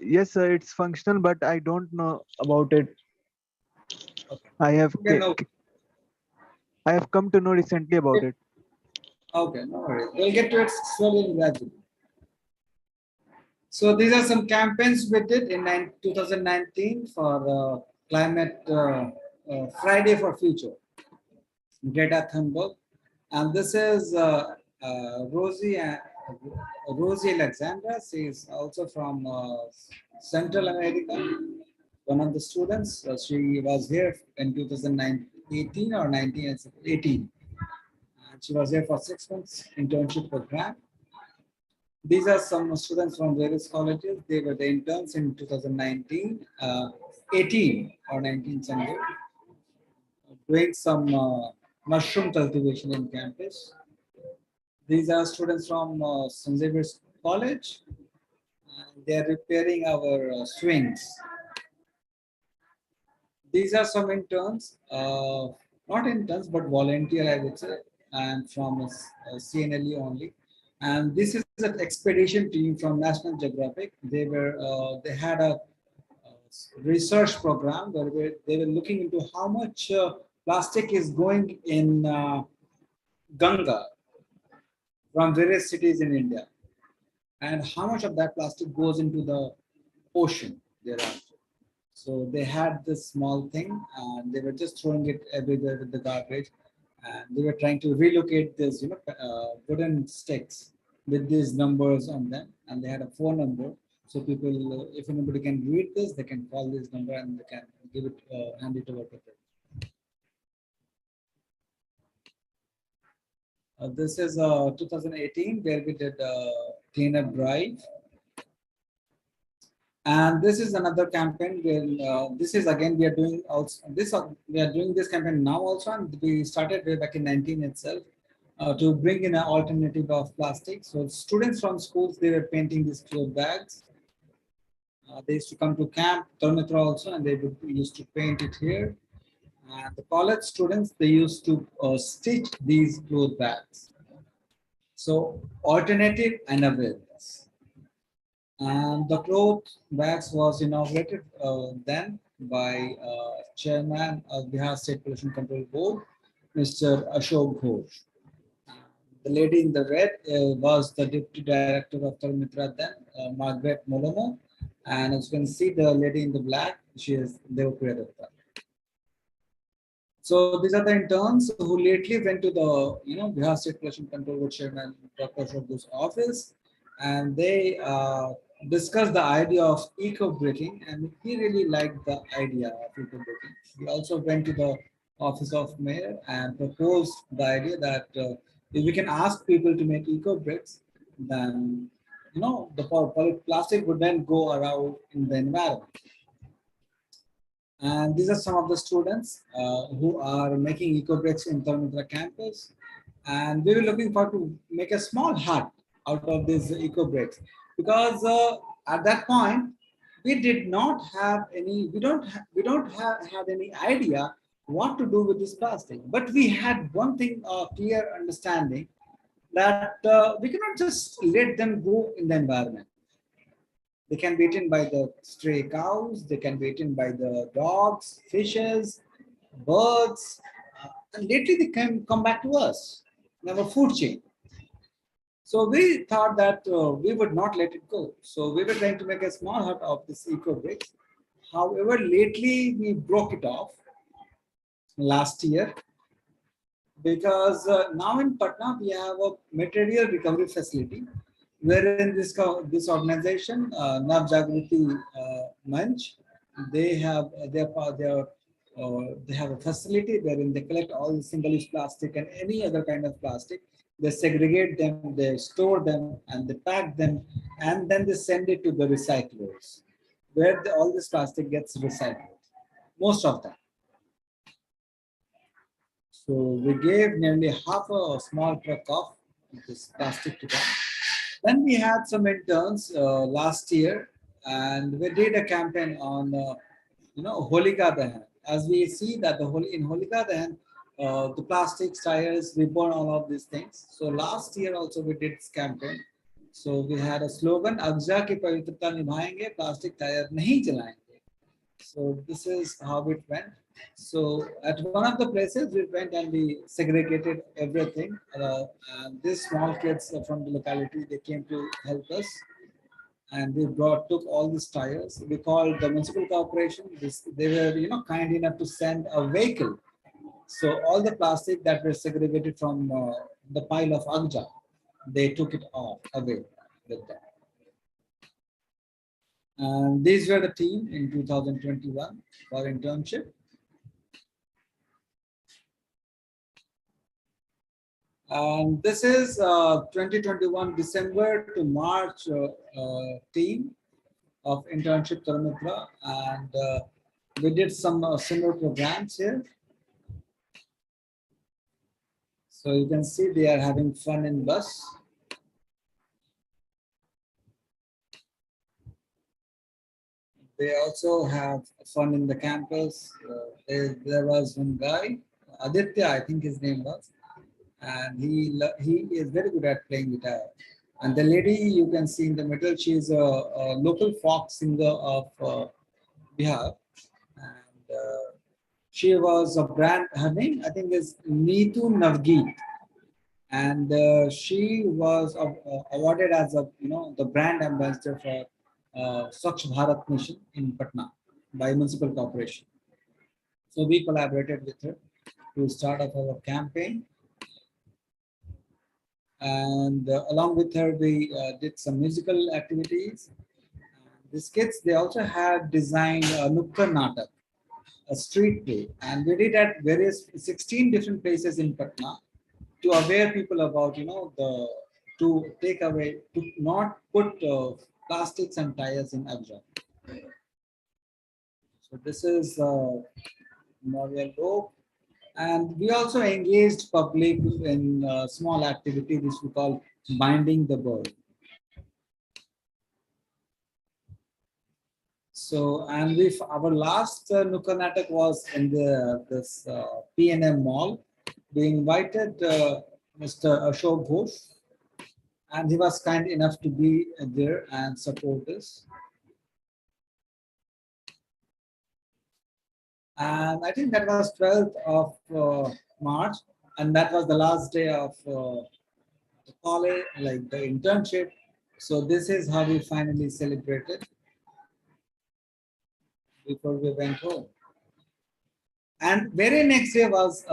Yes, sir. It's functional, but I don't know about it. Okay. I have Okay, no. I have come to know recently about it. Okay, no worries. We'll get to it slowly and gradually. So these are some campaigns we did in 2019 for climate Friday for Future, Greta Thunberg. And this is Rosie Alexandra. She is also from Central America. One of the students. She was here in 2018 or 18. And she was here for 6 months internship program. These are some students from various colleges. They were the interns in 2019, 18 or 19 somewhere, doing some mushroom cultivation in campus. These are students from St. Xavier's College. And they are repairing our swings. These are some interns, not interns, but volunteer, I would say, and from CNLE only. And this is an expedition team from National Geographic. They had a research program where they were looking into how much plastic is going in Ganga from various cities in India, and how much of that plastic goes into the ocean thereafter. So they had this small thing, and they were just throwing it everywhere with the garbage, and they were trying to relocate this, wooden sticks with these numbers on them, and they had a phone number. So people, if anybody can read this, they can call this number and they can give it, hand it over to them. This is 2018 where we did cleanup drive. And this is another campaign where this is again we are doing also this we are doing this campaign now also, and we started way back in 19 itself to bring in an alternative of plastic. So students from schools, they were painting these cloth bags. They used to come to camp Tarmitra also, and they used to paint it here. And the college students, they used to stitch these cloth bags. So alternative and awareness. And the cloth bags was inaugurated then by Chairman of Bihar State Pollution Control Board, Mr. Ashok Ghosh. The lady in the red was the Deputy Director of Tarmitra then, Margaret Molomo. And as you can see, the lady in the black, she is Devapriya Datta. So these are the interns who lately went to the Bihar State Pollution Control Board Chairman Dr. Ashok Ghosh's office, and they discussed the idea of eco-bricking, and he really liked the idea of eco-bricking. He also went to the office of mayor and proposed the idea that if we can ask people to make eco-bricks, then the plastic would then go around in the environment. And these are some of the students who are making eco-bricks in Tarmitra campus. And we were looking for to make a small hut out of these eco-bricks, because at that point, we did not have any, we don't have had any idea what to do with this plastic. But we had one thing, clear understanding that we cannot just let them go in the environment. They can be eaten by the stray cows, they can be eaten by the dogs, fishes, birds, and lately they can come back to us in our food chain. So we thought that we would not let it go. So we were trying to make a small hut of this eco bricks. However, lately we broke it off last year because now in Patna we have a material recovery facility wherein this organization, Nav Jagriti Manch, they have they have a facility wherein they collect all the single-use plastic and any other kind of plastic. They segregate them, they store them, and they pack them, and then they send it to the recyclers, where all this plastic gets recycled, most of them. So we gave nearly half a small truck of this plastic to them. Then we had some interns last year, and we did a campaign on, Holika Dahan. As we see that in Holika Dahan, the plastics, tires, we burn all of these things. So last year also we did this campaign. So we had a slogan, "Agja ki pavitrata nibhayenge, plastic tire nahi jalayenge." So this is how it went. So at one of the places we went and we segregated everything. And these small kids from the locality, they came to help us. And we took all these tires. We called the municipal corporation. They were, kind enough to send a vehicle. So all the plastic that were segregated from the pile of Agja, they took it away with them. And these were the team in 2021 for internship. And this is 2021 December to March team of internship Taramitra, and we did some similar programs here. So you can see they are having fun in bus. They also have fun in the campus. There was one guy, Aditya, I think his name was, and he is very good at playing guitar. And the lady you can see in the middle, she is a local folk singer of Bihar, and she was a brand. Her name I think is Neetu Navgeet, and she was awarded as the brand ambassador for Swachh Bharat Mission in Patna by municipal corporation. So we collaborated with her to start off our campaign. And along with her, we did some musical activities. These kids, they also had designed a Nukkad Natak, a street play. And we did at 16 different places in Patna to aware people about, to take away, to not put plastics and tires in Agja. So this is Memorial Road. And we also engaged public in small activity which we call binding the bird. So, and our last Nukkad Natak was in this P&M Mall. We invited Mr. Ashok Ghosh, and he was kind enough to be there and support us. And I think that was 12th of March, and that was the last day of the college, like the internship. So this is how we finally celebrated before we went home. And very next day was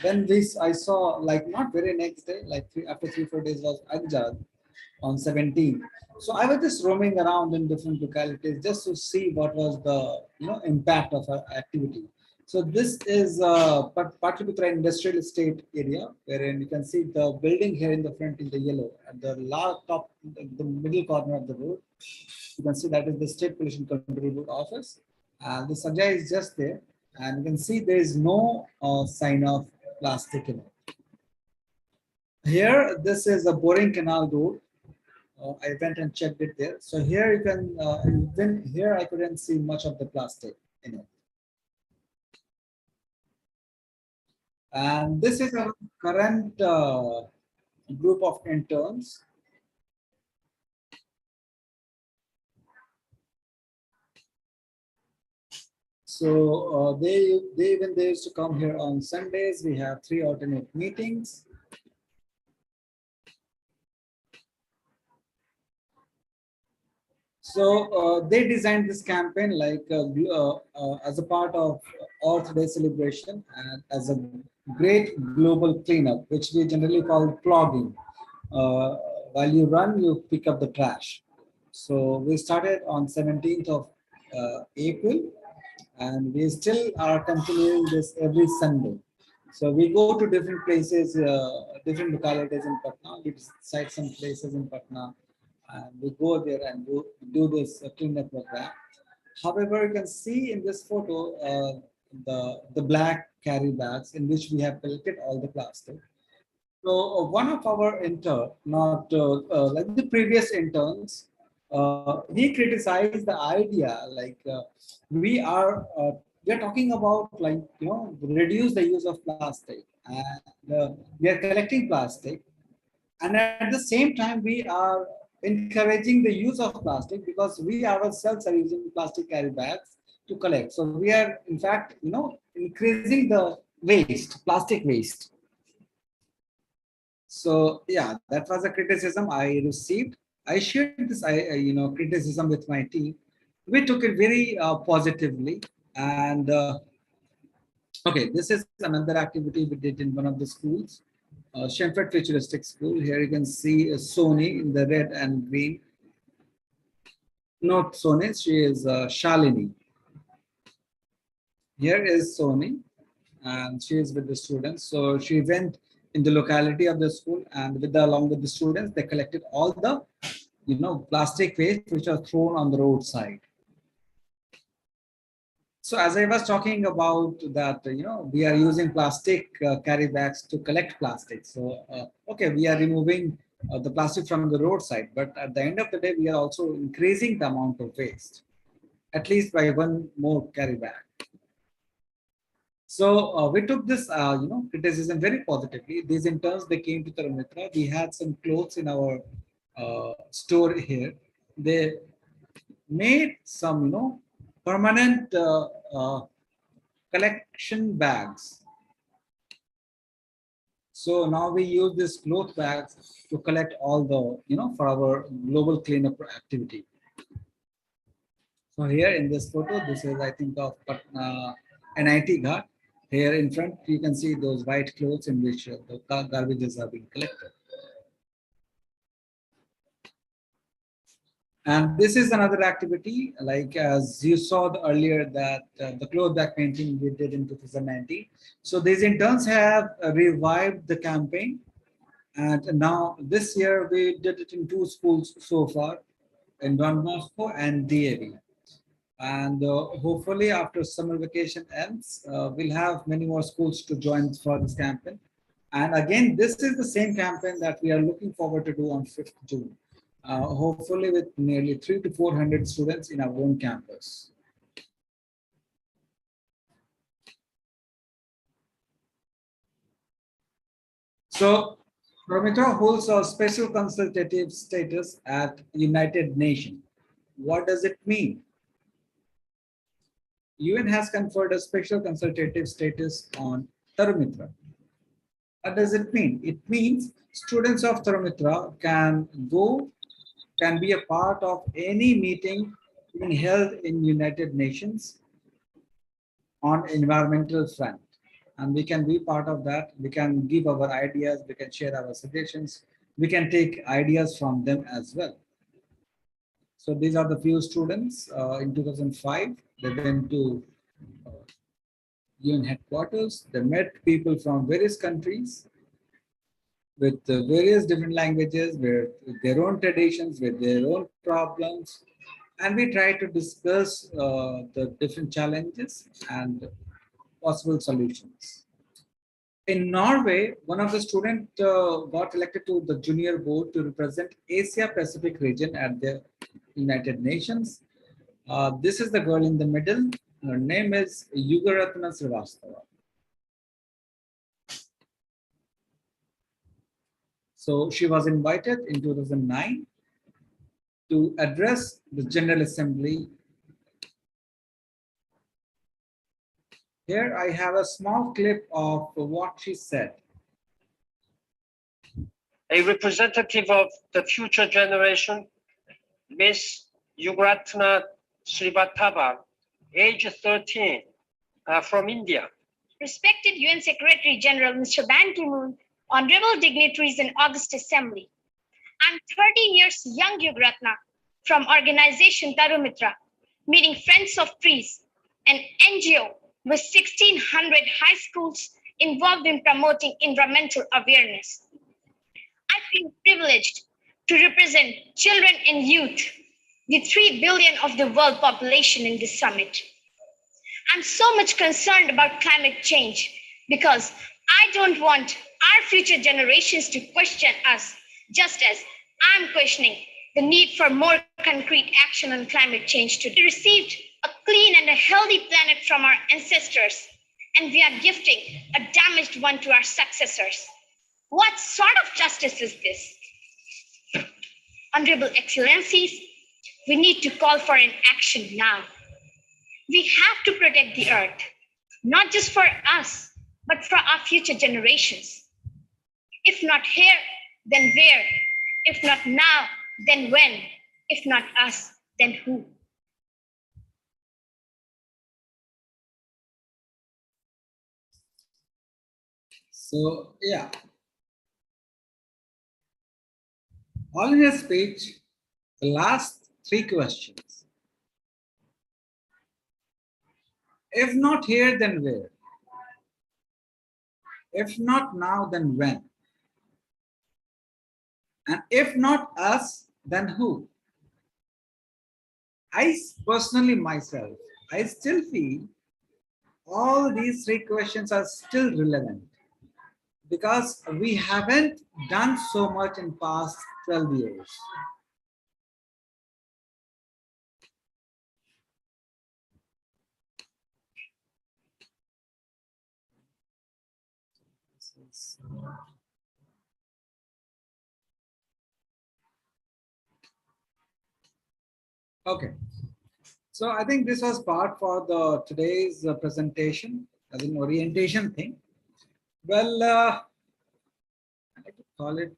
when I saw, like not very next day, like after 3-4 days was Agjad on 17th. So I was just roaming around in different localities just to see what was the impact of our activity. So this is Patliputra Industrial Estate area, wherein you can see the building here in the front in the yellow at the top, the middle corner of the road. You can see that is the State Pollution Control Board office. The Sajja is just there, and you can see there is no sign of plastic in it. Here, this is a Boring Canal Road. I went and checked it there. So here you can, even here I couldn't see much of the plastic in it. And this is our current group of interns. So they used to come here on Sundays. We have 3 alternate meetings. So they designed this campaign like as a part of Earth Day celebration and as a great global cleanup, which we generally call plogging. While you run, you pick up the trash. So we started on 17th of April, and we still are continuing this every Sunday. So we go to different places, different localities in Patna. We decide some places in Patna, and we go there and do this cleanup program. However, you can see in this photo the black carry bags in which we have collected all the plastic. So one of our intern, not like the previous interns, he criticized the idea like we are talking about like reduce the use of plastic, and we are collecting plastic, and at the same time we are encouraging the use of plastic because we ourselves are using plastic carry bags to collect. So we are in fact increasing the waste, plastic waste. So yeah, that was a criticism I received. I shared this criticism with my team. We took it very positively, and okay, this is another activity we did in one of the schools, Shenford Futuristic School. Here you can see Sony in the red and green. Not Sony, she is Shalini. Here is Sony, and she is with the students. So she went in the locality of the school, and along with the students, they collected all the plastic waste which are thrown on the roadside. So as I was talking about that, we are using plastic carry bags to collect plastic. So okay, we are removing the plastic from the roadside, but at the end of the day, we are also increasing the amount of waste, at least by one more carry bag. So we took this, criticism very positively. These interns, they came to Taramitra. We had some clothes in our store here. They made some, permanent collection bags. So now we use these cloth bags to collect all the, for our global cleanup activity. So here in this photo, this is I think of NIT Ghat. Here in front, you can see those white clothes in which the garbages are being collected. And this is another activity, like as you saw earlier that the cloth bag painting we did in 2019. So these interns have revived the campaign. And now this year we did it in 2 schools so far, in Don Bosco and DAV. And hopefully after summer vacation ends, we'll have many more schools to join for this campaign. And again, this is the same campaign that we are looking forward to do on 5th June. Hopefully with nearly 300 to 400 students in our own campus. So Taramitra holds a special consultative status at United Nations. What does it mean? UN has conferred a special consultative status on Taramitra. What does it mean? It means students of Taramitra can be a part of any meeting being held in United Nations on environmental front. And we can be part of that. We can give our ideas, we can share our suggestions, we can take ideas from them as well. So these are the few students in 2005. They went to UN headquarters. They met people from various countries with various different languages, with their own traditions, with their own problems. And we try to discuss the different challenges and possible solutions. In Norway, one of the students got elected to the junior board to represent Asia Pacific region at the United Nations. This is the girl in the middle. Her name is Yugaratna Srivastava. So she was invited in 2009 to address the General Assembly. Here I have a small clip of what she said. A representative of the future generation, Ms. Yugaratna Srivastava, age 13, from India. Respected UN Secretary General Mr. Ban Ki-moon, honorable dignitaries in August Assembly. I'm 13 years young Yugaratna from organization Tarumitra, meeting Friends of Trees, an NGO with 1,600 high schools involved in promoting environmental awareness. I feel privileged to represent children and youth, the 3 billion of the world population in this summit. I'm so much concerned about climate change because I don't want our future generations to question us, just as I'm questioning the need for more concrete action on climate change. We received a clean and a healthy planet from our ancestors, and we are gifting a damaged one to our successors. What sort of justice is this? Honorable Excellencies, we need to call for an action now. We have to protect the earth, not just for us, but for our future generations. If not here, then where? If not now, then when? If not us, then who? So, yeah. All in her speech, the last 3 questions. If not here, then where? If not now, then when? And if not us, then who? I personally myself, I still feel all these 3 questions are still relevant because we haven't done so much in past 12 years. Okay, so I think this was part for the today's presentation as an orientation thing. Well, I like to call it.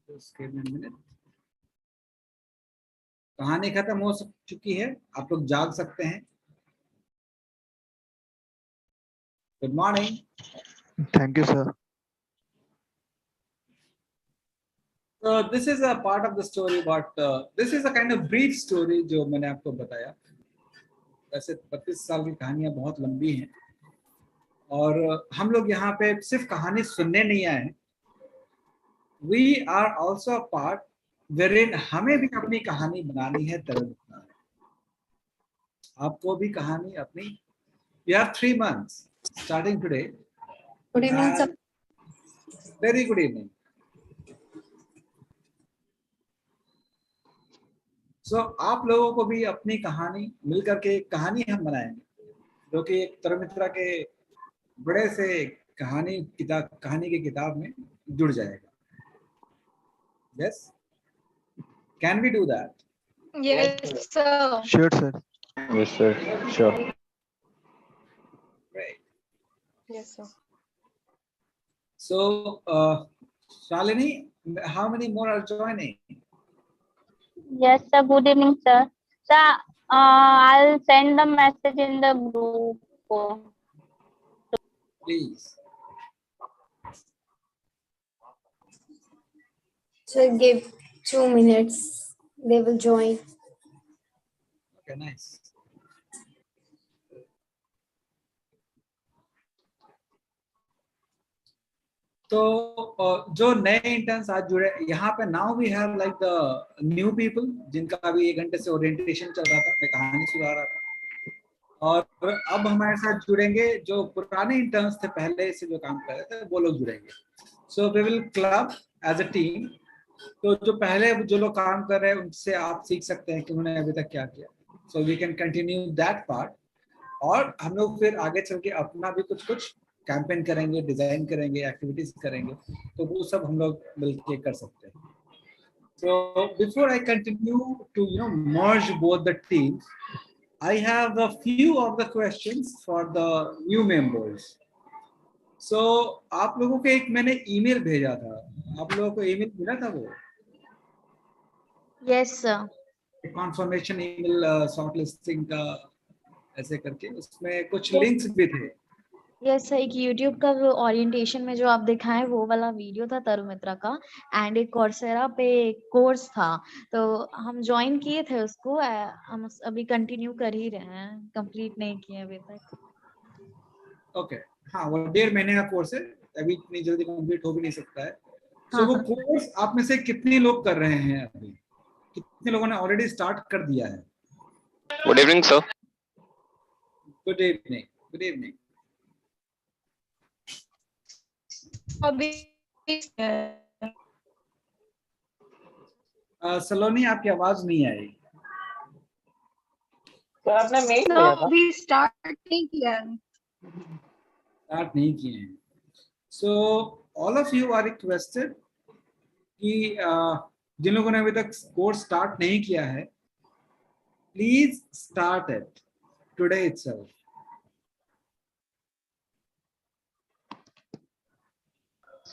Just give me a minute. कहानी खत्म हो चुकी है, आप लोग जाग सकते हैं. Good morning. Thank you, sir. So this is a part of the story, but this is a kind of brief story जो मैंने आपको बताया. वैसे 32 साल की कहानियां बहुत लंबी हैं और हम लोग यहाँ पे सिर्फ कहानी सुनने नहीं आए हैं. We are also a part wherein हमें भी अपनी कहानी बनानी है, तरह लिखना है. आपको भी कहानी अपनी. You have 3 months starting today. Good evening, sir. Very good evening. So आप लोगों को भी अपनी कहानी मिलकर के एक कहानी हम बनाएंगे जो कि एक तरमित्रा के बड़े से कहानी की किताब में जुड़ जाएगा. Yes, can we do that? Yes, sir. Sure, sir. Yes, sir. Sure. Great. Yes, sir. So Shalini, how many more are joining? Yes, sir. Good evening, sir. Sir, I'll send the message in the group. Please. So give 2 minutes. They will join. Okay, nice. तो जो नए interns आज जुड़े यहाँ पे, now we have like the new people जिनका अभी 1 घंटे से ओरिएंटेशन चल रहा था, मैं कहानी सुना रहा था. और अब हमारे साथ जुड़ेंगे जो पुराने इंटर्न्स थे, पहले से जो काम कर रहे थे, वो लोग जुड़ेंगे. So we will club as a team. तो जो पहले जो लोग काम कर रहे हैं उनसे आप सीख सकते हैं कि उन्होंने अभी तक क्या किया. So we can continue that part. और हम लोग फिर आगे चल के अपना भी कुछ कुछ कैंपेन करेंगे, डिजाइन करेंगे, एक्टिविटीज करेंगे. तो वो सब हम लोग मिलके कर सकते हैं. So before I continue to merge both the teams, I have a few of the questions for the new members. So आप लोगों को एक मैंने ईमेल भेजा था. आप लोगों को ईमेल मिला था वो? Yes, sir. Conformation email shortlisting का ऐसे करके, उसमें कुछ लिंक्स भी थे. Yes, sir. एक YouTube का वो ओरिएंटेशन में जो आप दिखाएं वो वाला वीडियो था तरु मित्रा का, एंड एक कोर्सेरा पे कोर्स था, तो हम ज्वाइन किए थे उसको. हम अभी कंटिन्यू कर ही रहे हैं, कंप्लीट नहीं किए अभी तक. ओके. हाँ, वो 1.5 महीने का कोर्स है, अभी इतनी जल्दी कंप्लीट हो भी नहीं सकता है. सो वो कोर्स आप में से कितने लोग कर रहे हैं अभी? कितने लोगों ने ऑलरेडी स्टार्ट कर दिया है? Good evening sir. Good evening. Good evening. अभी सलोनी, आपकी आवाज नहीं आई. सर आपने मेल तो किया था? अभी स्टार्ट नहीं किया है. स्टार्ट नहीं किए हैं. So all of you are requested कि जिन लोगों ने अभी तक कोर्स स्टार्ट नहीं किया है, please start it today itself.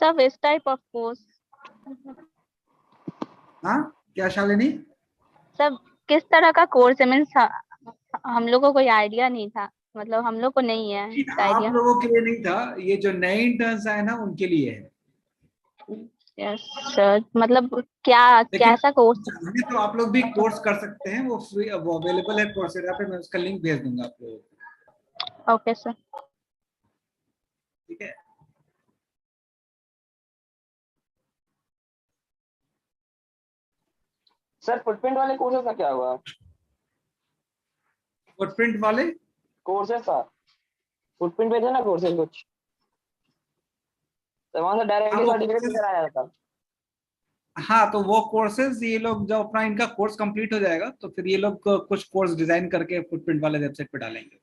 Sir, which type of course? हाँ, क्या शालिनी? सब किस तरह का कोर्स है? मीन्स हम लोग को कोई आइडिया नहीं था, मतलब हम लोग को नहीं है आप आइडिया. लोगों के लिए नहीं था, ये जो नए इंटर्न्स आए ना उनके लिए है. यस सर, मतलब क्या कैसा कोर्स? चाहे तो आप लोग भी कोर्स कर सकते हैं, वो फ्री, वो अवेलेबल है कोर्सेरा पे. मैं उसका लिंक भेज दूंगा आप लोगों को. Okay sir. ठीक है. सर फुटप्रिंट वाले कोर्सेज का क्या हुआ? फुटप्रिंट वाले कोर्सेज का फुटप्रिंट पे थे ना कोर्सेज कुछ, तो वहां से डायरेक्टली सर्टिफिकेट लेकर आया था. हाँ, तो वो कोर्सेज, ये लोग जब अपना इनका कोर्स कंप्लीट हो जाएगा तो फिर ये लोग कुछ कोर्स डिजाइन करके फुटप्रिंट वाले वेबसाइट पे डालेंगे.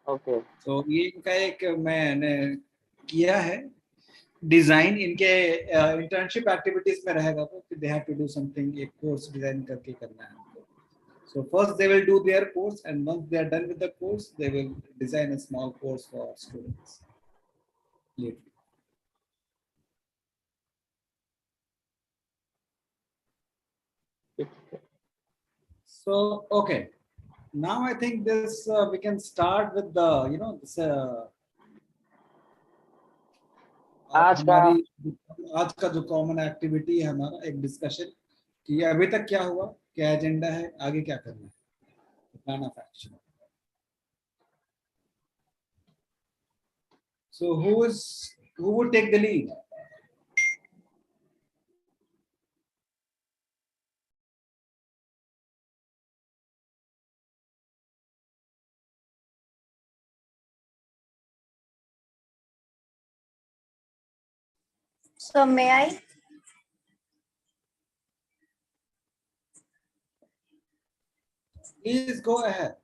ओके. तो ये इनका एक मैंने किया है डिजाइन, इनके इंटर्नशिप एक्टिविटीज में रहेगा. तो they have to do something, एक कोर्स डिजाइन करके करना है. So first they will do their course, and once they are done with the course, they will design a small course for students later. So okay, now I think this we can start with the this आज का जो common activity है हमारा, एक discussion कि अभी तक क्या हुआ, क्या एजेंडा है, आगे क्या करना है, plan of action. So who would take the lead? So may I? Please go ahead.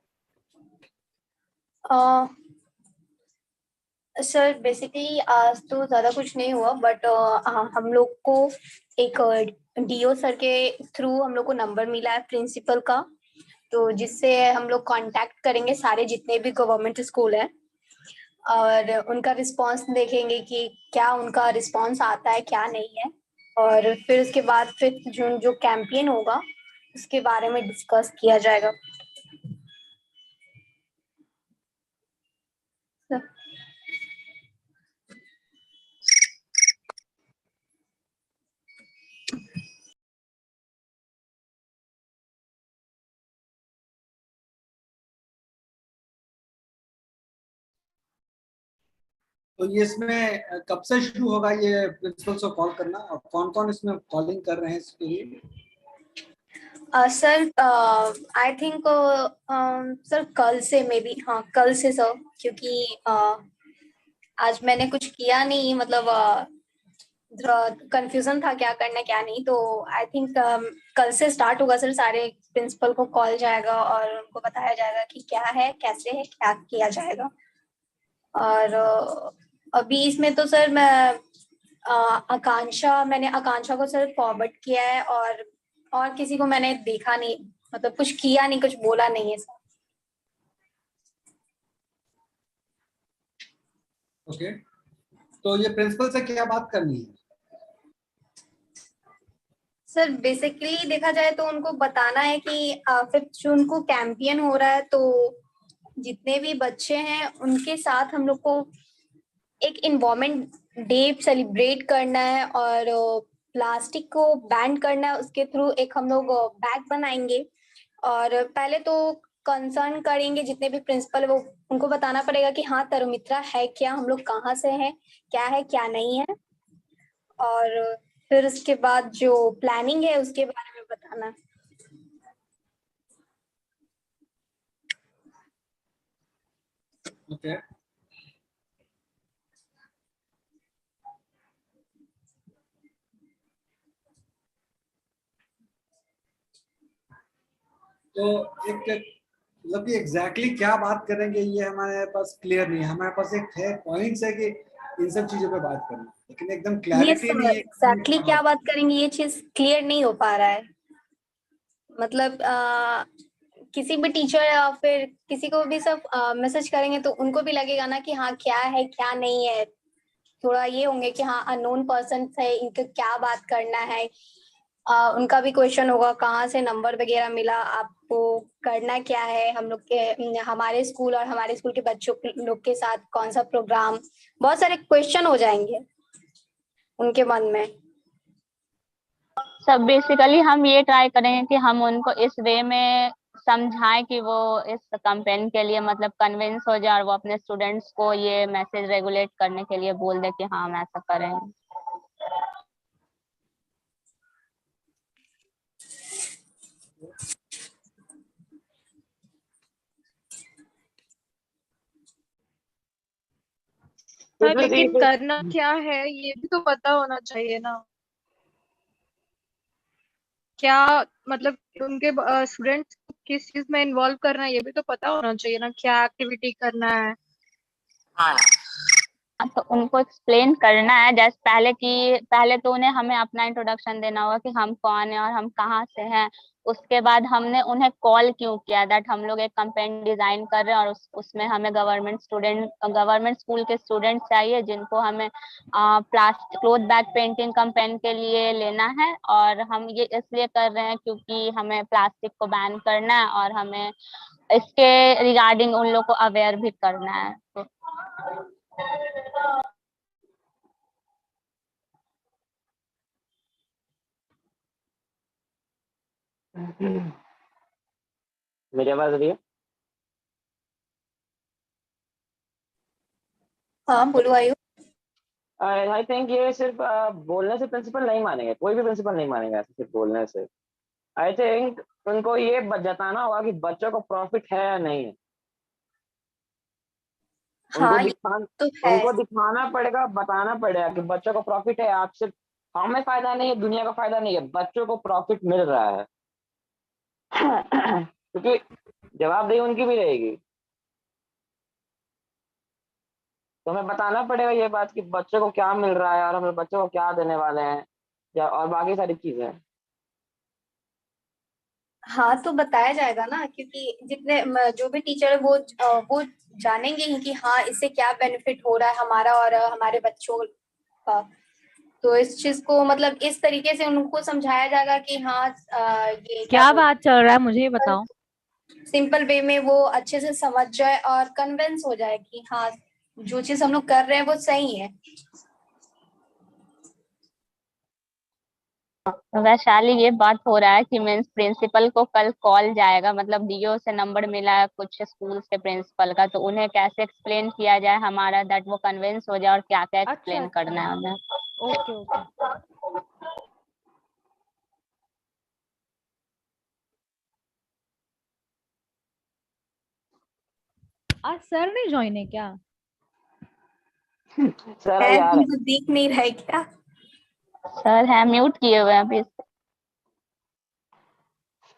Sir basically आज तो ज़्यादा कुछ नहीं हुआ, बट हम लोग को एक डीओ सर के थ्रू हम लोग को नंबर मिला है प्रिंसिपल का, तो जिससे हम लोग कांटेक्ट करेंगे सारे जितने भी गवर्नमेंट स्कूल हैं और उनका रिस्पांस देखेंगे कि क्या उनका रिस्पांस आता है क्या नहीं है, और फिर उसके बाद फिर जो कैंपेन होगा उसके बारे में डिस्कस किया जाएगा. तो ये इसमें कब से शुरू होगा ये प्रिंसिपल को कॉल करना, और कौन कौन इसमें कॉलिंग कर रहे हैं इसके लिए? सर आई थिंक सर कल से मे बी, हाँ कल से सर, क्योंकि आज मैंने कुछ किया नहीं, मतलब कंफ्यूजन था क्या करना क्या नहीं, तो आई थिंक कल से स्टार्ट होगा सर। सारे प्रिंसिपल को कॉल जाएगा और उनको बताया जाएगा कि क्या है, कैसे है, क्या किया जाएगा। और अभी इसमें तो सर मैंने आकांक्षा को सर फॉरवर्ड किया है, और किसी को मैंने देखा नहीं, मतलब कुछ किया नहीं, कुछ बोला नहीं है सर। ओके, तो ये प्रिंसिपल से क्या बात करनी है? सर बेसिकली देखा जाए तो उनको बताना है कि फिफ्थ जून को कैंपियन हो रहा है, तो जितने भी बच्चे हैं उनके साथ हम लोग को एक इन्वायरमेंट डे सेलिब्रेट करना है, और प्लास्टिक को बैन करना है। उसके थ्रू एक हम लोग बैग बनाएंगे, और पहले तो कंसर्न करेंगे जितने भी प्रिंसिपल, वो उनको बताना पड़ेगा कि हाँ तरुमित्रा है क्या, हम लोग कहाँ से हैं, क्या है क्या नहीं है, और फिर उसके बाद जो प्लानिंग है उसके बारे में बताना। ओके, तो एक मतलब कि एग्जैक्टली क्या बात करेंगे ये हमारे पास क्लियर नहीं है। हमारे पास एक है पॉइंट्स है कि इन सब चीजों पे बात करना, लेकिन एकदम ये क्लैरिटी नहीं है एग्जैक्टली क्या बात करेंगे, ये चीज क्लियर नहीं हो पा रहा है। मतलब किसी भी टीचर या फिर किसी को भी सब मैसेज करेंगे तो उनको भी लगेगा ना कि हाँ क्या है क्या नहीं है। थोड़ा ये होंगे कि हाँ अननोन पर्सन है, इनका क्या बात करना है। उनका भी क्वेश्चन होगा कहाँ से नंबर वगैरह मिला आपको, करना क्या है, हम लोग के हमारे स्कूल और हमारे स्कूल के बच्चों लोग के साथ कौन सा प्रोग्राम, बहुत सारे क्वेश्चन हो जाएंगे उनके मन में। सब बेसिकली हम ये ट्राई करेंगे कि हम उनको इस वे में समझाएं कि वो इस कैंपेन के लिए मतलब कन्विंस हो जाए, और वो अपने स्टूडेंट्स को ये मैसेज रेगुलेट करने के लिए बोल दे कि हाँ हम ऐसा करेंगे। हाँ, लेकिन करना क्या है ये भी तो पता होना चाहिए ना। क्या मतलब उनके स्टूडेंट्स किस चीज में इन्वॉल्व करना है ये भी तो पता होना चाहिए ना, क्या एक्टिविटी करना है। तो उनको एक्सप्लेन करना है, जैसे पहले तो उन्हें हमें अपना इंट्रोडक्शन देना होगा कि हम कौन है और हम कहाँ से हैं। उसके बाद हमने उन्हें कॉल क्यों किया, दैट हम लोग एक कैंपेन डिजाइन कर रहे हैं, और उसमें हमें गवर्नमेंट स्कूल के स्टूडेंट चाहिए जिनको हमें plastic cloth bag painting campaign के लिए लेना है। और हम ये इसलिए कर रहे हैं क्योंकि हमें प्लास्टिक को बैन करना है, और हमें इसके रिगार्डिंग उन लोग को अवेयर भी करना है। तो मेरी आवाज आ रही है? हाँ बोलो आयु। आई थिंक ये सिर्फ बोलने से प्रिंसिपल नहीं मानेंगे, कोई भी प्रिंसिपल नहीं मानेगा ऐसे सिर्फ बोलने से। आई थिंक उनको ये जताना होगा कि बच्चों को प्रॉफिट है या नहीं है। हाँ ये तो है। उनको दिखाना पड़ेगा, बताना पड़ेगा कि बच्चों को प्रॉफिट है। आप सिर्फ हमें फायदा नहीं है, दुनिया का फायदा नहीं है, बच्चों को प्रॉफिट मिल रहा है। क्योंकि जवाबदेही उनकी भी रहेगी, तो हमें बताना पड़ेगा ये बात कि बच्चों को क्या मिल रहा है और हम बच्चों को क्या देने वाले हैं, या और बाकी सारी चीजें। हाँ तो बताया जाएगा ना, क्योंकि जितने जो भी टीचर है वो जानेंगे ही कि हाँ इससे क्या बेनिफिट हो रहा है हमारा और हमारे बच्चों का। तो इस चीज को मतलब इस तरीके से उनको समझाया जाएगा कि हाँ ये क्या बात चल रहा है मुझे ये बताओ। सिंपल वे में वो अच्छे से समझ जाए और कन्विंस हो जाए कि हाँ जो चीज हम लोग कर रहे हैं वो सही है। वैशाली ये बात हो रहा है कि मीन्स प्रिंसिपल को कल कॉल जाएगा, मतलब डीओ से नंबर मिला है कुछ स्कूल से प्रिंसिपल का, तो उन्हें कैसे एक्सप्लेन किया जाए हमारा, दैट वो कन्विंस हो जाए और क्या क्या एक्सप्लेन करना है उन्हें। Okay okay. आज सर नहीं ज्वाइन है क्या? सर यार तुमको देख नहीं रहा है क्या? सर है, म्यूट किए हुए हैं अभी।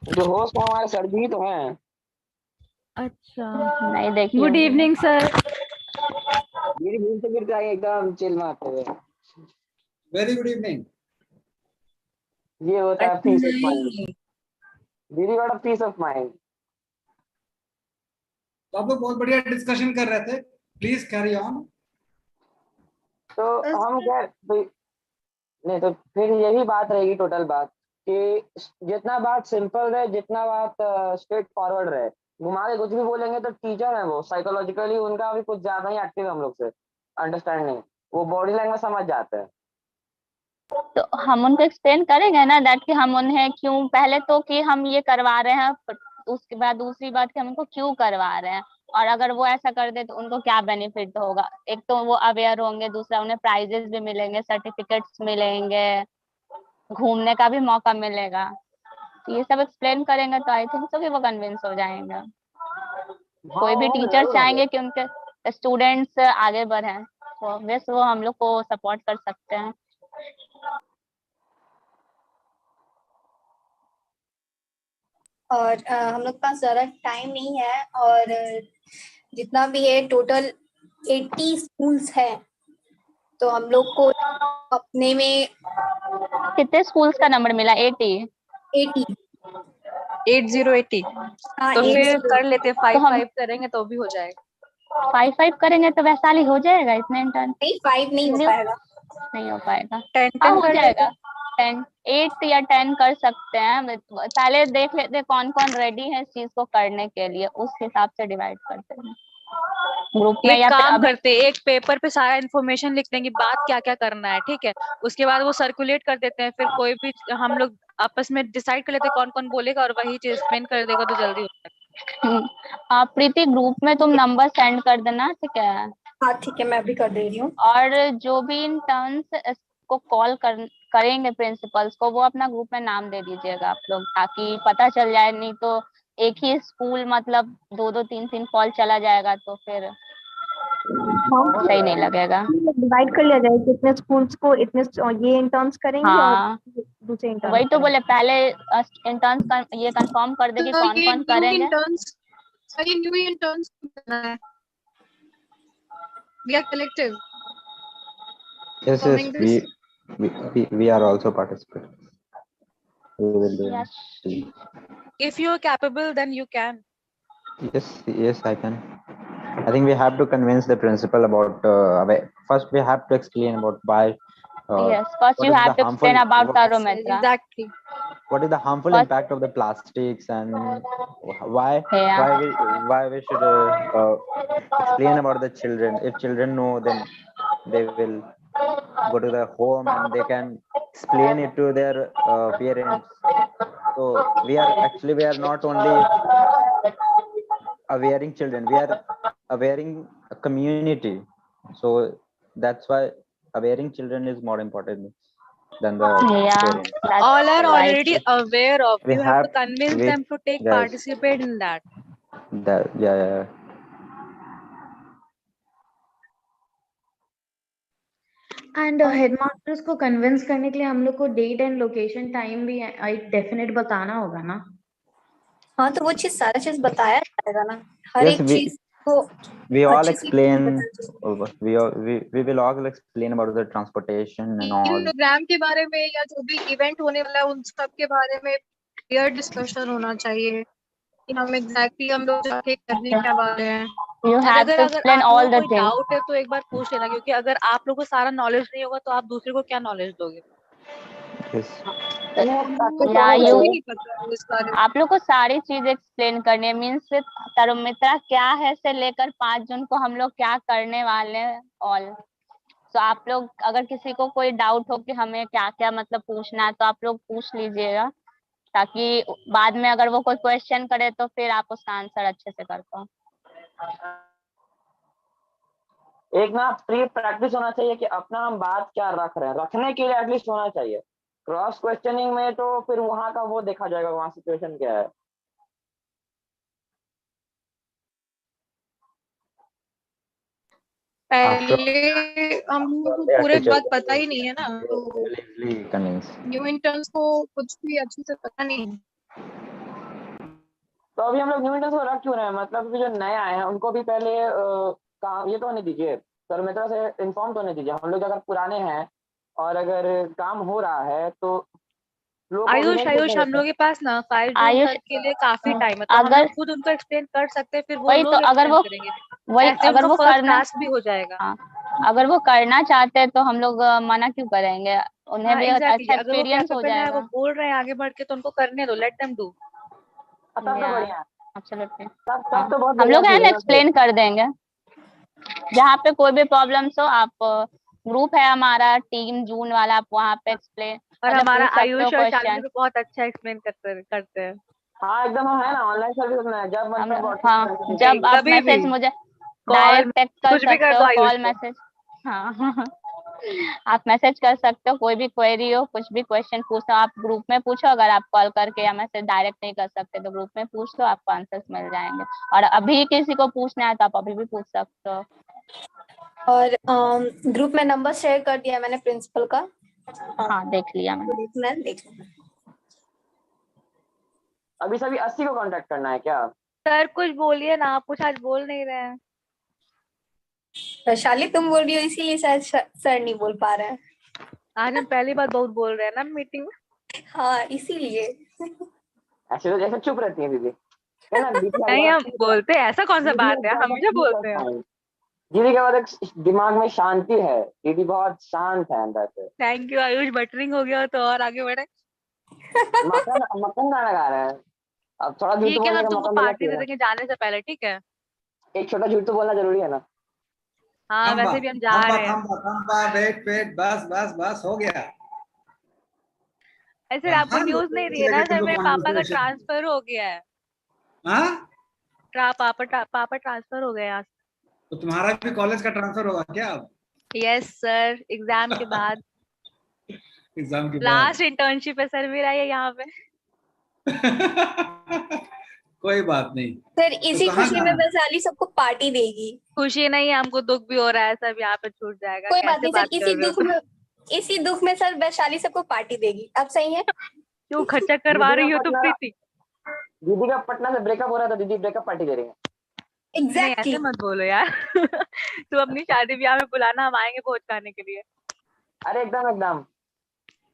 जो होस्ट है हमारे सर जी तो हैं। अच्छा, नहीं देखिए। Good evening sir. मेरी भूल से फिर जाएंगे एकदम चिल मारते हुए। Very good evening. ये होता है पीस ऑफ माइंड। दीदी got a piece of mind. तो आप लोग बहुत बढ़िया डिस्कशन कर रहे थे, प्लीज कैरी ऑन। तो हम क्या नहीं, तो फिर यही बात रहेगी टोटल बात कि जितना बात सिंपल रहे, जितना बात स्ट्रेट फॉरवर्ड रहे, घुमा के कुछ भी बोलेंगे तो टीचर है वो साइकोलॉजिकली उनका भी कुछ ज्यादा ही एक्टिव है हम लोग से अंडरस्टैंडिंग, वो बॉडी लैंग्वेज समझ जाते हैं। तो हम उनको एक्सप्लेन करेंगे ना दैट कि हम उन्हें क्यों, पहले तो कि हम ये करवा रहे हैं, उसके बाद दूसरी बात कि हम उनको क्यों करवा रहे हैं, और अगर वो ऐसा कर दे तो उनको क्या बेनिफिट होगा। एक तो वो अवेयर होंगे, दूसरा उन्हें प्राइजेस भी मिलेंगे, सर्टिफिकेट्स मिलेंगे, घूमने का भी मौका मिलेगा। तो ये सब एक्सप्लेन करेंगे तो आई थिंक सो कि वो कन्विंस हो जाएंगे। कोई भी टीचर चाहेंगे कि उनके स्टूडेंट्स आगे बढ़े, तो वैसे वो हम लोग को सपोर्ट कर सकते हैं। और हम लोग के पास ज़्यादा टाइम नहीं है, और जितना भी है टोटल 80 स्कूल्स हैं, तो हम लोग को अपने में कितने स्कूल्स का नंबर मिला? 80। 8080। हाँ, तो फिर 80। कर लेते, तो हम 5 करेंगे तो भी हो जाएगा। 5 करेंगे तो वैशाली हो जाएगा इतने इंटर्न? नहीं, 5 नहीं हो पाएगा। नहीं हो पाएगा। 10 हाँ हो कर जाएगा। 10 8 या 10 कर सकते हैं। पहले देख लेते हैं कौन कौन रेडी है इस चीज को करने के लिए, उस हिसाब से डिवाइड करते हैं ग्रुप में। एक या फिर काम अभी करते, एक पेपर पे सारा इन्फॉर्मेशन लिख देंगे, बात क्या क्या करना है, ठीक है। उसके बाद वो सर्कुलेट कर देते हैं, फिर कोई भी हम लोग आपस में डिसाइड कर लेते हैं कौन कौन बोलेगा, और वही चीज एक्सप्लेन कर देगा तो जल्दी हो जाएगा। प्रीति ग्रुप में तुम नंबर सेंड कर देना, ठीक है। हाँ ठीक है, मैं अभी कर दे रही हूँ। और जो भी इंटर्न्स को कॉल करेंगे प्रिंसिपल्स को, वो अपना ग्रुप में नाम दे दीजिएगा आप लोग, ताकि पता चल जाए। नहीं तो एक ही स्कूल मतलब 2-2 3-3 कॉल चला जाएगा तो फिर सही नहीं लगेगा। डिवाइड कर लिया जाए कि इतने स्कूल्स को इतने ये इंटर्न्स करेंगे और हाँ दूसरे इंटर्न्स वही तो करेंगे। बोले, पहले इंटर्न्स का ये कंफर्म कर दे कि तो कौन ये कौन न्यू करेंगे। इंटर्न्स, सर ये न्यू इंटर्न्स करना है। We are collective Yes, following this. we are also participating. We will do Yes. it. If you are capable, then you can. Yes, I can. I think we have to convince the principal about. First, we have to explain about why. Yes, first What you is have the to explain harmful? about Yes, Tarometra. exactly. What is the harmful First, impact of the plastics, and why yeah. why we should explain about the children. If children know, then they will go to the home and they can explain it to their parents. So we are not only awareing children, we are awareing a community. So that's why awareing children is more important than the parents. That's All are right. already aware of. We You have to have convince them to take yes, participate in that. yeah. And headmasters को convince करने के लिए हम लोग को date and location time भी एक definite बताना होगा ना। हाँ, तो वो चीज सारा चीज बताया जाएगा ना, हर Yes, एक चीज को we all अच्छे से explain. बताया जाएगा। We will all explain about the transportation and all. Programme के बारे में या जो भी इवेंट होने वाला है उन सब के बारे में क्लियर डिस्कशन होना चाहिए कि हम एग्जैक्टली हम लोग जाके करने क्या वाले हैं। You और have अगर to अगर explain आप लोगों all को the कोई things. डाउट है तो एक बार पूछ लेना, क्योंकि अगर आप लोगों को सारा नॉलेज नहीं होगा तो आप दूसरे को क्या नॉलेज दोगे। Yes. Yeah, कुछ you भी नहीं पता है इस बारे में। आप लोग को सारी चीज एक्सप्लेन करनी है। मीन्स तरुमित्रा क्या है से लेकर 5 जून को हम लोग क्या करने वाले हैं ऑल। तो आप लोग अगर किसी को कोई डाउट हो कि हमें क्या क्या मतलब पूछना है तो आप लोग पूछ लीजिएगा, ताकि बाद में अगर वो कोई क्वेश्चन करे तो फिर आप उसका आंसर अच्छे से कर पाओ। एक ना प्री प्रैक्टिस होना चाहिए कि अपना हम बात क्या रख रहे हैं, रखने के लिए एटलीस्ट होना चाहिए। क्रॉस क्वेश्चनिंग में तो फिर वहां का वो देखा जाएगा वहां सिचुएशन क्या है। पहले हम लोगों को पूरे बात पता ही नहीं है ना, तो न्यू इंटर्न्स को कुछ भी अच्छे से पता नहीं है। तो अभी हम लोग न्यू इंटर्न्स को रख क्यों रहे हैं? मतलब कि जो नए आए हैं उनको भी पहले काम ये तो होने दीजिए, सर मेरे तरफ से इन्फॉर्म तो होने दीजिए। हम लोग अगर पुराने हैं और अगर काम हो रहा है तो लोग को भी आयुष नहीं आयुष पूछने हम देते। लोग के पास ना 5 जून आयुष तक के लिए काफी टाइम है, तो हम अगर लोग खुद उनको एक्सप्लेन कर सकते हैं, फिर वो वही तो लोग अगर एक्सप्लेन वो करेंगे। वही ऐसे अगर उनका वो फर्स्ट करना टास्क भी हो जाएगा। हाँ, अगर वो करना चाहते हैं तो हम लोग मना क्यों करेंगे? उन्हें हाँ भी एग्जैक्टली, अच्छा अगर वो एक्सपीरियंस हो कैपेबल है, वो जाएगा। बोल रहे हैं आगे बढ़ के, तो उनको करने दो, लेट देम डू। तब तो बढ़िया है। एब्सोल्युटली। तब तो बहुत हम बढ़िया लोग है चीज ना है ना फिर। एक्सप्लेन कर देंगे। जहाँ पे कोई भी प्रॉब्लम्स हो, आप ग्रुप है हमारा टीम जून वाला, आप वहाँ पे एक्सप्लेन और मतलब हमारा पूछ सकते हो आयुष और शालिनी क्वेश्चन। भी बहुत अच्छा एक्सप्लेन करते हैं। हाँ एकदम, हम है ना ऑनलाइन सर्विस में जब मन तब हाँ, व्हाट्सएप जब आप कभी भी मैसेज मुझे कॉल डायरेक्ट टेक्स्ट कर कुछ भी कर सकते दो हो, आयुष कॉल को। मैसेज। हाँ आप मैसेज कर सकते हो, कोई भी क्वेरी हो, कुछ भी क्वेश्चन पूछो, आप ग्रुप में पूछो। अगर आप कॉल करके या मैसेज डायरेक्ट नहीं कर सकते तो ग्रुप में पूछ लो, आपको आंसर्स मिल जाएंगे। और अभी किसी को पूछना है तो आप अभी भी पूछ सकते हो। और ग्रुप में नंबर शेयर कर दिया मैंने प्रिंसिपल का। हाँ देख लिया मैंने। मैं देख अभी सभी 80 को कांटेक्ट करना है क्या? सर कुछ बोलिए ना, आप कुछ आज बोल नहीं रहे हैं। वैशाली तुम बोल रही हो इसीलिए शायद सर नहीं बोल पा रहे हैं। आज हम पहली बार बहुत बोल रहे हैं ना मीटिंग में। हाँ इसीलिए। ऐसे तो जैसे चुप रहती है दीदी, है ना दीदी? नहीं हम बोलते हैं, ऐसा कौन सा दीदी बात है, एकदम हमेशा peace बोलते of हैं। mind। दीदी के बाद एक दिमाग में शांति है, दीदी बहुत शांत है अंदर से। थैंक यू आयुष, बटरिंग हो गया तो और आगे बढ़े। मक्खन मक्खन गाना गा रहे हैं। अब थोड़ा झूठ तो ठीक है, बोलने हम का तुमको मौका मिलना पार्टी चाहिए दे ना। देंगे जाने से पहले, ठीक है। एक छोटा झूठ तो बोलना जरूरी है ना। हाँ खंबा वैसे भी हम जा खंबा रहे हैं। खंबा खंबा, वेट वेट, बस बस बस हो गया। ऐसे आपको हाँ, न्यूज नहीं दी है ना सर, मेरे पापा का ट्रांसफर हो गया है। हाँ? पापा ट्रांसफर हो गए यहाँ से। तो तुम्हारा भी कॉलेज का ट्रांसफर होगा क्या अब? यस सर, एग्जाम के बाद। एग्जाम के बाद लास्ट इंटर्नशिप है सर मेरा ये यहाँ पे। कोई बात नहीं। सर तो इसी कहाँ खुशी में जाना? वैशाली सबको पार्टी देगी। खुशी नहीं है, हमको दुख भी हो रहा है, सब यहाँ पे छूट जाएगा। कोई बात कैसे नहीं बात सर, कर रहे हो तुम? इसी दुख में सर वैशाली सबको पार्टी देगी। अब सही है? क्यों खर्चा करवा रही हो तुम प्रीति? दीदी का पटना से ब्रेकअप हो रहा था, दीदी ब्रेकअप पार्टी दे रही है। नहीं ऐसे मत बोलो यार। तू अपनी शादी ब्याह में बुलाना, हम आएंगे भोज खाने के लिए। अरे एकदम एकदम,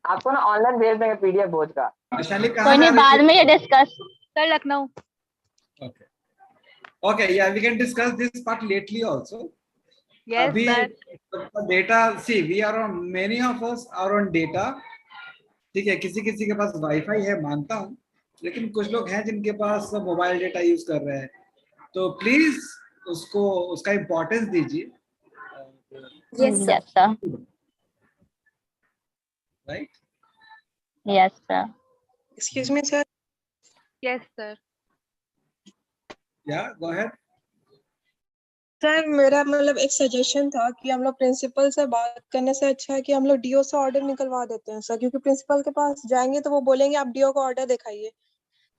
आपको ना ऑनलाइन भेज देंगे पीडीएफ भोज का। वैशाली कोई कहाँ जा नहीं, रही बाद है? में ये discuss. Sir Lucknow. Okay, yeah, we can discuss this part lately also. Yes, अभी sir. data, see, we are on, many of us are on data. ठीक है, किसी किसी के पास वाईफाई है मानता हूँ, लेकिन कुछ लोग हैं जिनके पास मोबाइल डेटा यूज कर रहे हैं, तो प्लीज उसको उसका इम्पोर्टेंस दीजिए। Yes sir. Right? Yes sir. Excuse me sir. Yes sir. Yeah, go ahead. Sir मेरा मतलब एक सजेशन था कि हम लोग प्रिंसिपल से बात करने से अच्छा है कि हम लोग डीओ से ऑर्डर निकलवा देते हैं सर, क्योंकि प्रिंसिपल के पास जाएंगे तो वो बोलेंगे आप डीओ को ऑर्डर दिखाइए,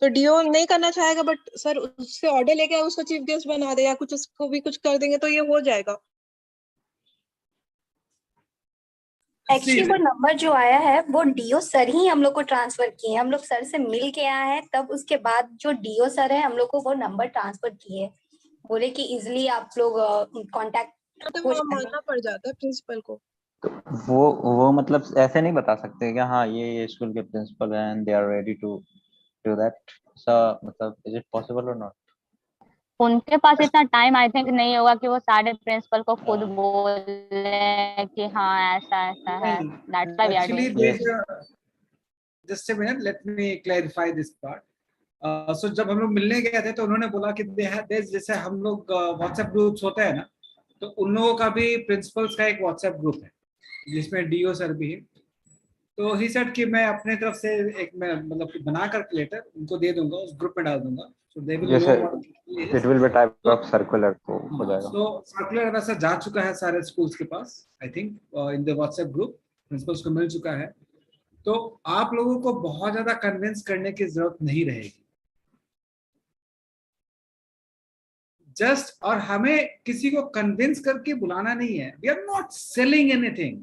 तो डीओ नहीं करना चाहेगा, बट सर उससे ऑर्डर लेके उसको चीफ गेस्ट बना दे या कुछ उसको भी कुछ कर देंगे तो ये हो जाएगा। एक्चुअली वो नंबर जो आया है वो डीओ सर ही हम लोग को ट्रांसफर किए हैं। हम लोग सर से मिल के आए हैं, तब उसके बाद जो डीओ सर है हम लोग को वो नंबर ट्रांसफर किए, बोले कि इजिली आप लोग कांटेक्ट हो जाए। मानना पड़ जाता है प्रिंसिपल को। वो मतलब ऐसे नहीं बता सकते कि हाँ ये स्कूल के प्रिंसिपल हैं and they are ready to do that. मतलब इज इट पॉसिबल और नॉट? उनके पास इतना टाइम आई थिंक नहीं होगा कि वो सारे प्रिंसिपल को खुद बोले कि हाँ ऐसा ऐसा है। That's why we are Actually, doing just a minute, let me clarify this part. So जब हम लोग मिलने गए थे तो उन्होंने बोला कि जैसे हम लोग व्हाट्सएप ग्रुप्स होते हैं ना, तो उन लोगों का भी प्रिंसिपल्स का एक व्हाट्सएप ग्रुप है जिसमें डीओ सर भी है। तो ही सेड कि मैं अपने तरफ से एक मैं मतलब बना कर लेटर उनको दे दूंगा, उस ग्रुप में डाल दूंगा, so they will know what it is. It will be type of circular तो हो जाएगा। तो सर्कुलर वैसा जा चुका है सारे स्कूल्स के पास, I think in the WhatsApp group principals को मिल चुका है, तो आप लोगों को बहुत ज्यादा कन्विंस करने की जरूरत नहीं रहेगी। जस्ट, और हमें किसी को कन्विंस करके बुलाना नहीं है, we are not selling anything,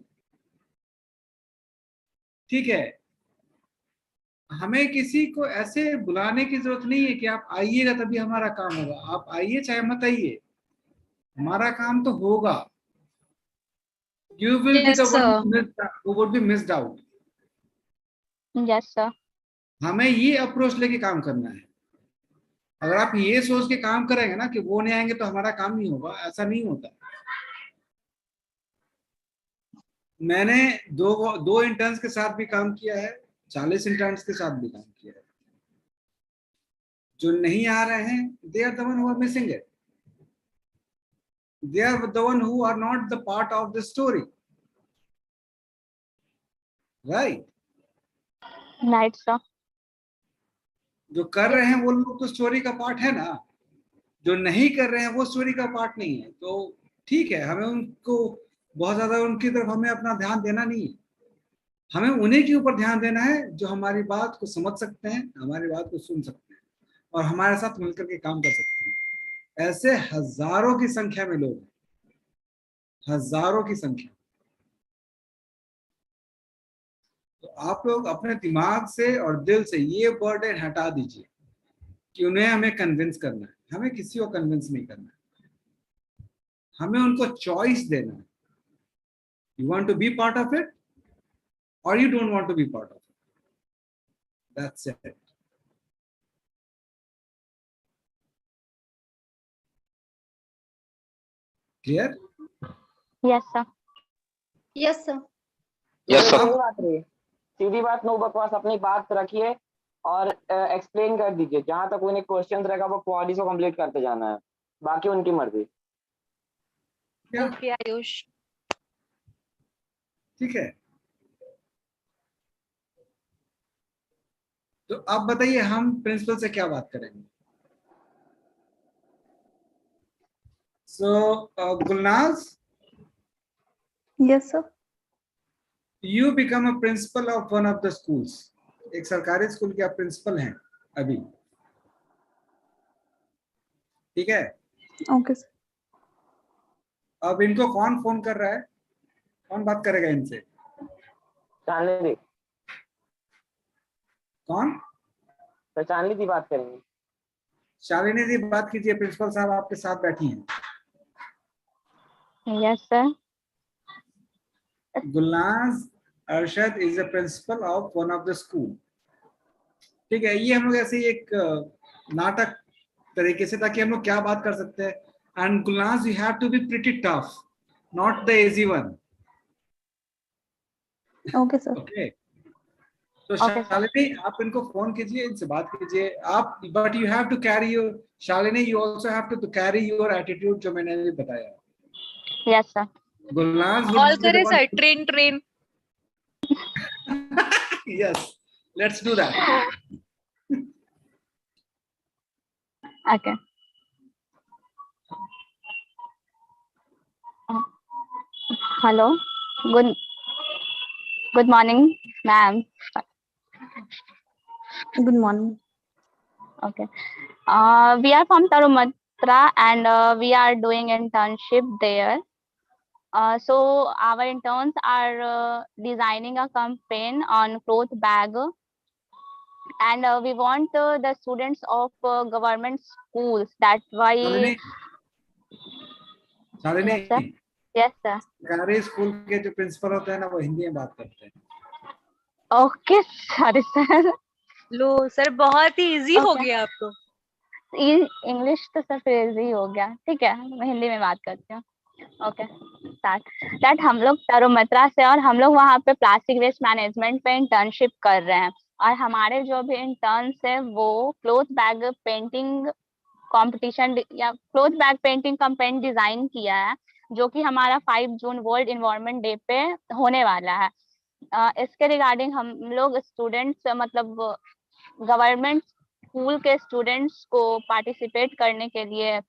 ठीक है। हमें किसी को ऐसे बुलाने की जरूरत नहीं है कि आप आइएगा तभी हमारा काम होगा, आप आइए चाहे मत आइए, हमारा काम तो होगा। You will be Yes, the one sir. who would be missed out. Yes, sir. हमें ये अप्रोच लेके काम करना है। अगर आप ये सोच के काम करेंगे ना कि वो नहीं आएंगे तो हमारा काम नहीं होगा, ऐसा नहीं होता। मैंने दो इंटर्न्स के साथ भी काम किया है, 40 इंटर्न्स के साथ भी काम किया है। जो नहीं आ रहे हैं, they are the one who are missing it. They are the one who are not the part of the story. Right? Right, sir. जो कर रहे हैं वो लोग तो स्टोरी का पार्ट है ना, जो नहीं कर रहे हैं वो स्टोरी का पार्ट नहीं है। तो ठीक है, हमें उनको बहुत ज्यादा उनकी तरफ हमें अपना ध्यान देना नहीं है, हमें उन्हीं के ऊपर ध्यान देना है जो हमारी बात को समझ सकते हैं, हमारी बात को सुन सकते हैं और हमारे साथ मिलकर के काम कर सकते हैं। ऐसे हजारों की संख्या में लोग हैं, हजारों की संख्या। तो आप लोग अपने दिमाग से और दिल से ये बर्डन हटा दीजिए कि उन्हें हमें कन्विंस करना है। हमें किसी को कन्विंस नहीं करना है, हमें उनको चॉइस देना है। You want to be part of it और you don't want to be part of it, that's it. Clear? Yes, sir. Yes sir. Yes, sir. यही बात रही, सीधी बात, नो बकवास, अपनी बात रखिए और एक्सप्लेन कर दीजिए। जहां तक उन्हें क्वेश्चन रहेगा वो क्वालिटी को कंप्लीट करते जाना है, बाकी उनकी मर्जी। ओके आयुष। ठीक है, तो अब बताइए हम प्रिंसिपल से क्या बात करेंगे। So Gulnaz, yes sir. you become a principal of one of the schools. एक सरकारी स्कूल के आप प्रिंसिपल हैं अभी, ठीक है। Okay sir. अब इनको कौन फोन कर रहा है, कौन बात करेगा इनसे? चांदनी, कौन? तो चांदनी जी बात करेंगे। शालिनी जी बात कीजिए, प्रिंसिपल साहब आपके साथ बैठी हैं। Yes, sir. Gulnaz Arshad is a principle of one of the school, ठीक है। ये हम लोग ऐसे ही एक नाटक तरीके से, ताकि हम लोग क्या बात कर सकते हैं। And Gulnaz, you have to be pretty tough, not the easy one. Okay sir. Okay, तो शालिनी आप इनको फोन कीजिए, इनसे बात कीजिए आप, but you have to carry your, Shalini you also have to carry your attitude जो मैंने अभी बताया। Yes, sir. गुलनाज कॉल करे sir, train train. Yes, let's do that. Okay. Hello. Good morning, ma'am. Good morning. Okay. We are from Tarumatra and we are doing internship there. So our interns are designing a campaign on cloth bag, and we want the students of government schools. That's why. Shalini, Yes, sir. Yes, sir. सरकारी school के जो principal होते हैं ना, वो हिंदी में बात करते हैं। Okay, sorry sir. लो सर, बहुत ही इजी हो गया अब तो। इंग्लिश तो सर फिर इजी हो गया, ठीक है, मैं हिंदी में बात करती हूँ। ओके, दैट हम लोग तरुमत्रा से, और हम लोग वहाँ पे प्लास्टिक वेस्ट मैनेजमेंट पे इंटर्नशिप कर रहे हैं। और हमारे जो भी इंटर्न्स है वो क्लोथ बैग पेंटिंग कंपटीशन या cloth bag painting campaign design किया है, जो कि हमारा 5 जून वर्ल्ड एनवायरनमेंट डे पे होने वाला है। इसके रिगार्डिंग हम लोग स्टूडेंट्स, मतलब गवर्नमेंट स्कूल के स्टूडेंट्स को पार्टिसिपेट करने के लिए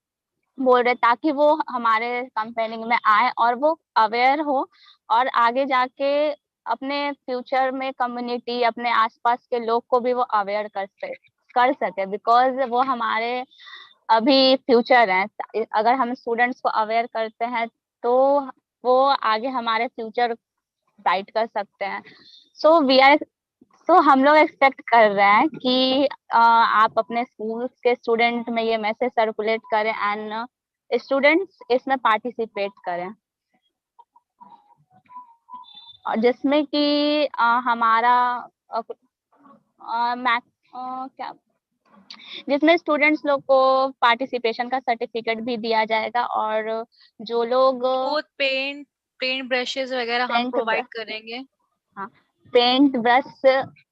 बोल रहे, ताकि वो हमारे कैंपेनिंग में आए और वो अवेयर हो और आगे जाके अपने फ्यूचर में कम्युनिटी, अपने आसपास के लोग को भी वो अवेयर कर सके, बिकॉज वो हमारे अभी फ्यूचर है, अगर हम स्टूडेंट्स को अवेयर करते हैं तो वो आगे हमारे फ्यूचर ब्राइट कर सकते हैं। सो हम लोग एक्सपेक्ट कर रहे हैं कि आप अपने स्कूल के स्टूडेंट में ये मैसेज सर्कुलेट करें एंड स्टूडेंट्स इसमें पार्टिसिपेट करें, और जिसमें कि हमारा क्या जिसमें स्टूडेंट्स लोग को पार्टिसिपेशन का सर्टिफिकेट भी दिया जाएगा, और जो लोग पेंट ब्रशेस वगैरह हम प्रोवाइड करेंगे। हाँ, पेंट ब्रश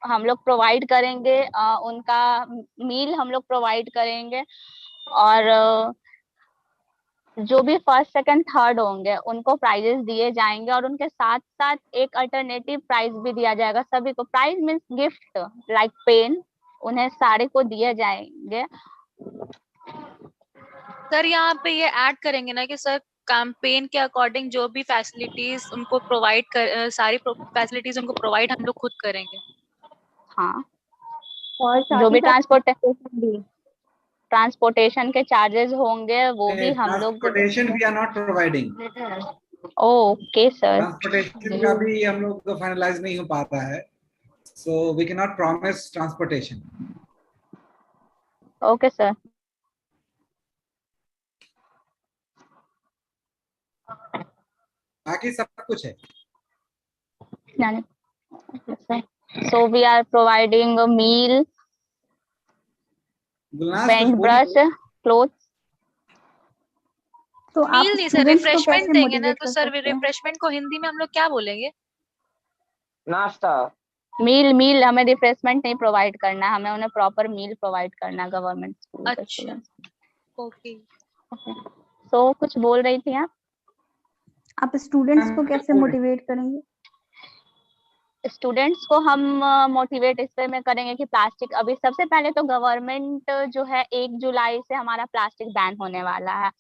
हम लोग प्रोवाइड करेंगे, उनका मील हम लोग प्रोवाइड करेंगे, और जो भी फर्स्ट सेकंड थर्ड होंगे उनको प्राइजेस दिए जाएंगे, और उनके साथ साथ एक अल्टरनेटिव प्राइज भी दिया जाएगा सभी को। Prize means gift like pen, उन्हें सारे को दिए जाएंगे। सर यहाँ पे ये ऐड करेंगे ना कि सर कैंपेन के अकॉर्डिंग जो भी फैसिलिटीज उनको प्रोवाइड कर, सारी फैसिलिटीज उनको प्रोवाइड हम लोग खुद करेंगे। हाँ, और जो भी ट्रांसपोर्टेशन के चार्जेस होंगे वो भी हम लोग transportation we are not providing. Okay sir, transportation का भी हम लोग फाइनलाइज नहीं हो पाता है, so we can not promise transportation. Okay sir. बाकी सब कुछ है। So we are providing a meal, paint brush, clothes. तो आप मील नहीं सर, स्टूडेंट्स को रिफ्रेशमेंट कैसे देंगे ना, मोटिवेट तो कर सर सकते हैं? रिफ्रेशमेंट को हिंदी में हम लोग क्या बोलेंगे? नाश्ता। मील हमें रिफ्रेशमेंट नहीं प्रोवाइड करना, हमें उन्हें प्रॉपर मील प्रोवाइड करना गवर्नमेंट स्कूल के स्टूडेंट्स। ओके। तो कुछ बोल रही थी आप स्टूडेंट्स को कैसे मोटिवेट करेंगे? स्टूडेंट्स को हम मोटिवेट इस वे में करेंगे कि प्लास्टिक, अभी सबसे पहले तो गवर्नमेंट जो है 1 जुलाई से हमारा प्लास्टिक बैन होने वाला है,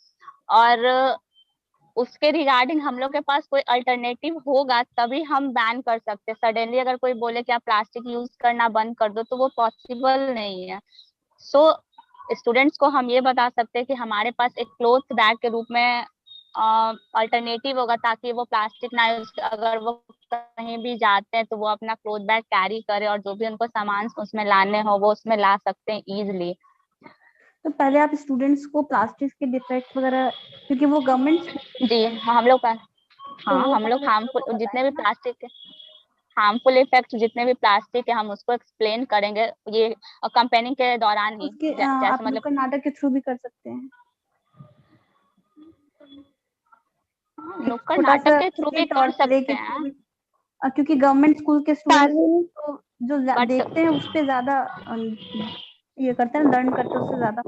और उसके रिगार्डिंग हम लोग के पास कोई अल्टरनेटिव होगा तभी हम बैन कर सकते हैं। सडनली अगर कोई बोले कि आप प्लास्टिक यूज करना बंद कर दो तो वो पॉसिबल नहीं है। सो स्टूडेंट्स को हम ये बता सकते हैं कि हमारे पास एक क्लोथ बैग के रूप में अल्टरनेटिव होगा, ताकि वो प्लास्टिक ना यूज, अगर वो कहीं भी जाते हैं तो वो अपना क्लोथ बैग कैरी करे, और जो भी उनको सामान उसमें लाने हो वो उसमें ला सकते हैं इजिली। तो पहले आप स्टूडेंट्स को प्लास्टिक के डिफेक्ट वगैरह, क्योंकि वो गवर्नमेंट जी हम लोग हम लोग हार्मफुल जितने भी प्लास्टिक के हार्मफुल इफेक्ट जितने भी प्लास्टिक है हम उसको एक्सप्लेन करेंगे ये कैंपेनिंग के दौरान ही। उसके जैसे आप मतलब नाटक के थ्रू भी कर सकते हैं, नुक्कड़ नाटक के थ्रू भी कर सकते के हैं, क्योंकि गवर्नमेंट स्कूल के स्टूडेंट्स तो जो देखते हैं उस पे ज्यादा ये करते हैं, लर्न करते हैं उससे ज्यादा।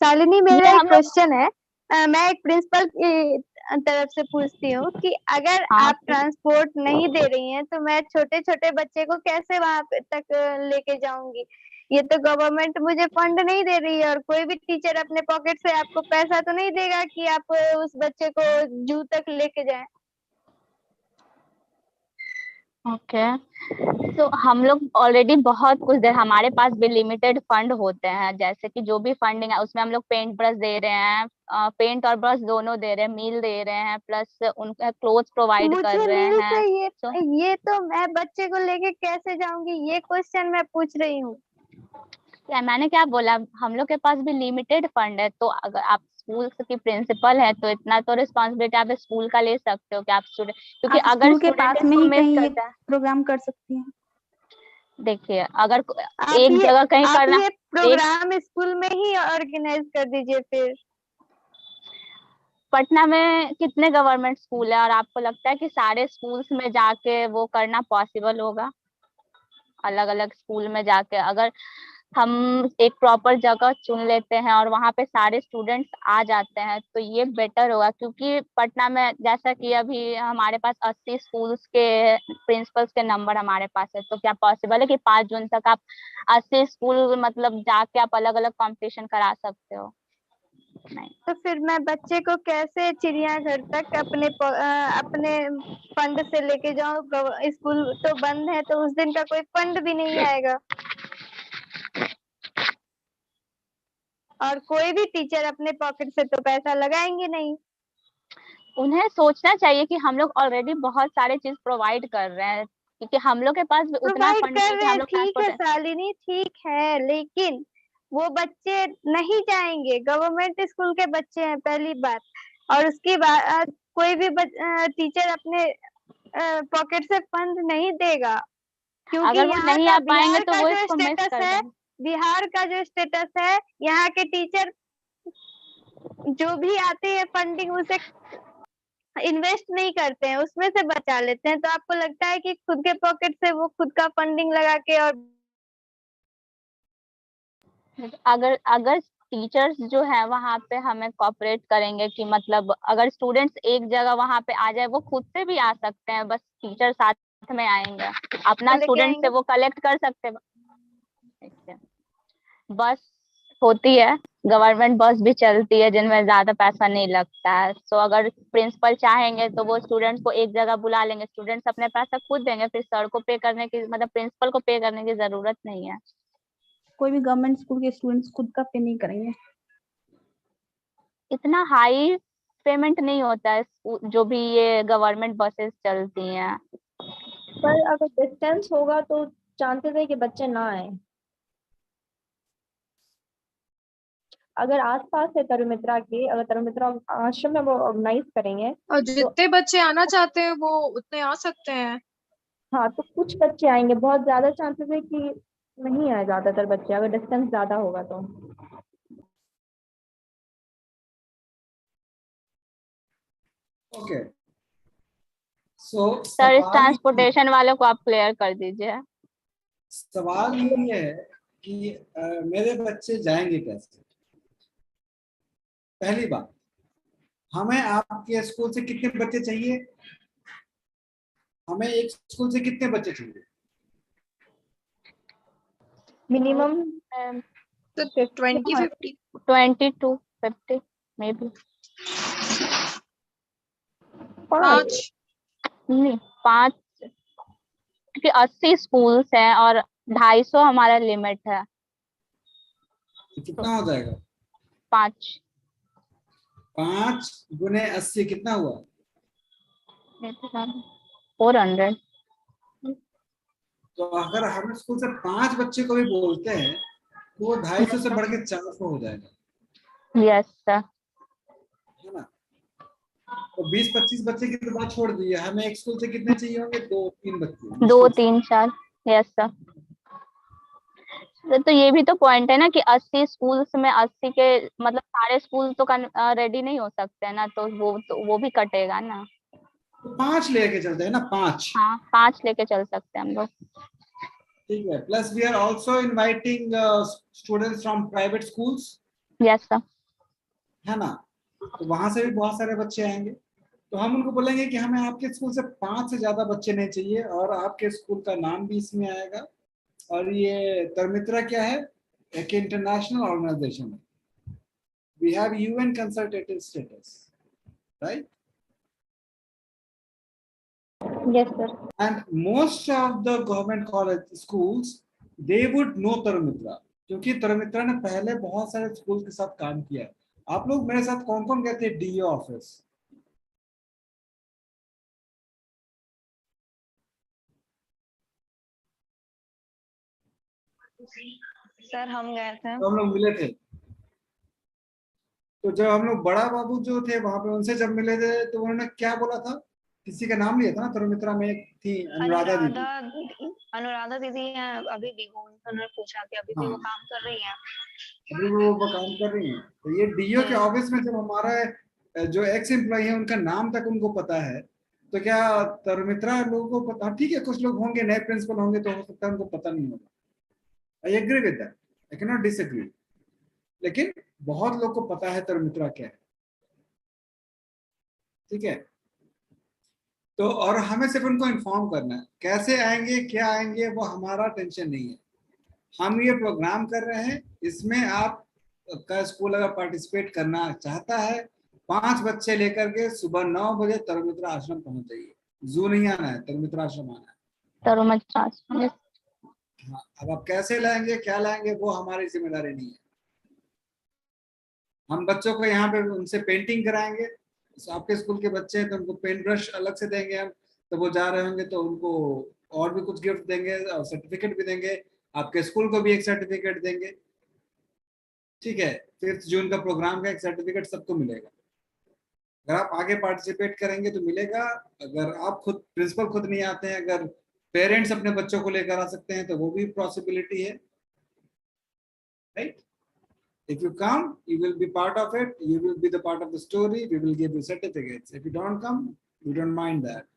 शालिनी, मेरा एक क्वेश्चन है, मैं एक प्रिंसिपल की तरफ से पूछती हूँ कि अगर आप ट्रांसपोर्ट नहीं दे रही हैं तो मैं छोटे छोटे बच्चे को कैसे वहां तक लेके जाऊंगी? ये तो गवर्नमेंट मुझे फंड नहीं दे रही है, और कोई भी टीचर अपने पॉकेट से आपको पैसा तो नहीं देगा कि आप उस बच्चे को जू तक लेके जाएं। ओके, तो हम लोग ऑलरेडी बहुत कुछ दे, हमारे पास भी लिमिटेड फंड होते हैं, जैसे कि जो भी फंडिंग है उसमें हम लोग पेंट ब्रश दे रहे हैं, पेंट और ब्रश दोनों दे रहे हैं, मील दे रहे हैं, प्लस उनका क्लोथ्स प्रोवाइड कर रहे हैं। ये तो मैं बच्चे को लेके कैसे जाऊंगी, ये क्वेश्चन मैं पूछ रही हूँ। मैंने क्या बोला, हम लोग के पास भी लिमिटेड फंड है, तो अगर आप स्कूल की प्रिंसिपल है तो इतना तो रिस्पांसिबिलिटी आप स्कूल का ले सकते हो कि आप स्टूडेंट, क्योंकि अगर स्कूल के पास में ही कहीं ये प्रोग्राम कर सकती हैं। देखिए अगर एक जगह कहीं करना, ये प्रोग्राम स्कूल में ही ऑर्गेनाइज कर दीजिए। फिर पटना में कितने गवर्नमेंट स्कूल है और आपको लगता है कि सारे स्कूल्स में जाके वो करना पॉसिबल होगा? अलग अलग स्कूल में जाके अगर हम एक प्रॉपर जगह चुन लेते हैं और वहां पे सारे स्टूडेंट्स आ जाते हैं तो ये बेटर होगा, क्योंकि पटना में जैसा कि अभी हमारे पास 80 स्कूल्स के प्रिंसिपल्स के नंबर हमारे पास है, तो क्या पॉसिबल है कि 5 जून तक आप 80 स्कूल मतलब जाके आप अलग अलग कंपटीशन करा सकते हो? नहीं। तो फिर मैं बच्चे को कैसे चिड़ियाघर तक अपने फंड से लेके जाऊं? स्कूल तो बंद है तो उस दिन का कोई फंड भी नहीं आएगा। और कोई भी टीचर अपने पॉकेट से तो पैसा लगाएंगे नहीं। उन्हें सोचना चाहिए कि हम लोग ऑलरेडी बहुत सारे चीज प्रोवाइड कर रहे हैं, क्योंकि हम लोग के पास भी उतना प्रोवाइड फंड कर नहीं है कि रहे हम हैं, लोग ठीक है ट्रांसपोर्ट। शालिनी, ठीक है, लेकिन वो बच्चे नहीं जाएंगे, गवर्नमेंट स्कूल के बच्चे हैं पहली बात, और उसकी बात कोई भी टीचर अपने पॉकेट से फंड नहीं देगा, क्योंकि अगर वो यहाँ नहीं का आ पाएंगे बिहार तो का वो जो इसको मिस स्टेटस कर है, देंगे। बिहार का जो स्टेटस है, यहाँ के टीचर जो भी आते हैं फंडिंग उसे इन्वेस्ट नहीं करते हैं, उसमें से बचा लेते हैं। तो आपको लगता है कि खुद के पॉकेट से वो खुद का फंडिंग लगा के और अगर अगर टीचर्स जो है वहाँ पे हमें कोऑपरेट करेंगे कि मतलब अगर स्टूडेंट्स एक जगह वहाँ पे आ जाए, वो खुद से भी आ सकते हैं, बस टीचर साथ में आएंगे, अपना लेके स्टूडेंट से आएंगे। वो कलेक्ट कर सकते हैं। बस होती है, गवर्नमेंट बस भी चलती है जिनमें ज्यादा पैसा नहीं लगता है। तो अगर प्रिंसिपल चाहेंगे तो वो स्टूडेंट्स को एक जगह बुला लेंगे, स्टूडेंट्स अपने पैसा खुद देंगे, फिर सर को पे करने की मतलब प्रिंसिपल को पे करने की जरूरत नहीं है। कोई भी गवर्नमेंट स्कूल के स्टूडेंट्स खुद का पे नहीं करेंगे। इतना हाई पेमेंट नहीं होता है जो भी ये गवर्नमेंट बसेस चलती हैं। पर अगर डिस्टेंस होगा तो चांसेस है कि बच्चे ना आए। अगर आसपास है तरुमित्रा के, अगर तरुमित्रा आश्रम में वो ऑर्गेनाइज करेंगे और तो जितने बच्चे आना चाहते हैं वो उतने आ सकते हैं। हाँ, तो कुछ बच्चे आएंगे, बहुत ज्यादा चांसेस है कि नहीं आए ज्यादातर बच्चे, अगर डिस्टेंस ज्यादा होगा तो। ओके, सो सर इस सवाल ट्रांसपोर्टेशन वालों को आप क्लियर कर दीजिए। सवाल ये है कि मेरे बच्चे जाएंगे कैसे। पहली बात, हमें आपके स्कूल से कितने बच्चे चाहिए? हमें एक स्कूल से कितने बच्चे चाहिए? Minimum 20-50 to 50 may be. 5 नहीं 5, क्योंकि 80 स्कूल्स हैं और 250 हमारा लिमिट है। कितना हो जाएगा? 5 गुने 80 कितना हुआ? 400। तो अगर हम स्कूल से 5 बच्चे को भी बोलते हैं तो वो 250 से बढ़ के 400 हो जाएगा। Yes sir. है ना? तो 20-25 बच्चे की तो बात छोड़ दी है, हमें एक स्कूल से कितने चाहिए होंगे? 2-3 बच्चे। 2 3 4। Yes sir. तो ये भी तो पॉइंट है ना कि 80 स्कूल्स में 80 के मतलब सारे स्कूल तो रेडी नहीं हो सकते हैं ना, तो वो भी कटेगा ना। तो 5 लेके चलते हैं ना, 5। हाँ 5 लेके चल सकते हैं हम लोग। ठीक है। Plus we are also inviting students from private schools. Yes sir. है ना? तो वहां से भी बहुत सारे बच्चे आएंगे, तो हम उनको बोलेंगे कि हमें आपके स्कूल से 5 से ज्यादा बच्चे नहीं चाहिए, और आपके स्कूल का नाम भी इसमें आएगा। और ये तरमित्रा क्या है? एक इंटरनेशनल ऑर्गेनाइजेशन है। We have UN consultative status, right? Yes sir. And most of the government college schools, they would know तरमित्रा, क्योंकि तरमित्रा ने पहले बहुत सारे स्कूल के साथ काम किया है। आप लोग मेरे साथ कौन कौन गए थे DO ऑफिस? सर हम गए थे। तो हम लोग मिले थे। तो जब हम लोग बड़ा बाबू जो थे वहां पे उनसे जब मिले थे तो उन्होंने क्या बोला था? किसी का नाम लिया था ना, तरमित्रा में एक थी अनुराधा दीदी। अनुराधा दीदी हैं अभी भी, उन्होंने पूछा कि अभी भी वो काम कर रही हैं। अभी वो काम कर रही हैं। तो ये DO के ऑफिस में जब हमारा जो एक्स एम्प्लॉय है उनका नाम तक उनको पता है, तो क्या तरमित्रा लोगों को पता? ठीक है, कुछ लोग होंगे नए प्रिंसिपल होंगे तो हो सकता है उनको पता नहीं होगा। I agree with that, I can not disagree. लेकिन बहुत लोग को पता है तरमित्रा क्या है। ठीक है? तो और हमें सिर्फ उनको इन्फॉर्म करना है, कैसे आएंगे क्या आएंगे वो हमारा टेंशन नहीं है। हम ये प्रोग्राम कर रहे हैं, इसमें आप का स्कूल अगर पार्टिसिपेट करना चाहता है, 5 बच्चे लेकर के सुबह 9 बजे तरमित्रा आश्रम पहुंच जाइए। जू नहीं आना है, तरमित्रा आश्रम आना है। तरमित्रा आश्रम। हाँ, अब आप कैसे लाएंगे क्या लाएंगे वो हमारी जिम्मेदारी नहीं है। हम बच्चों को यहाँ पे उनसे पेंटिंग कराएंगे। तो आपके स्कूल के बच्चे हैं तो उनको पेंट ब्रश अलग से देंगे हम, तो वो जा रहे होंगे तो उनको और भी कुछ गिफ्ट देंगे और सर्टिफिकेट भी देंगे। आपके स्कूल को भी एक सर्टिफिकेट देंगे, ठीक है। 5 जून का प्रोग्राम का एक सर्टिफिकेट सबको मिलेगा। अगर आप आगे पार्टिसिपेट करेंगे तो मिलेगा। अगर आप खुद प्रिंसिपल खुद नहीं आते हैं, अगर पेरेंट्स अपने बच्चों को लेकर आ सकते हैं तो वो भी पॉसिबिलिटी है, right. If you come, you will be part of it. You will be the part of the story. We will give you certificates. If you don't come, we don't mind that.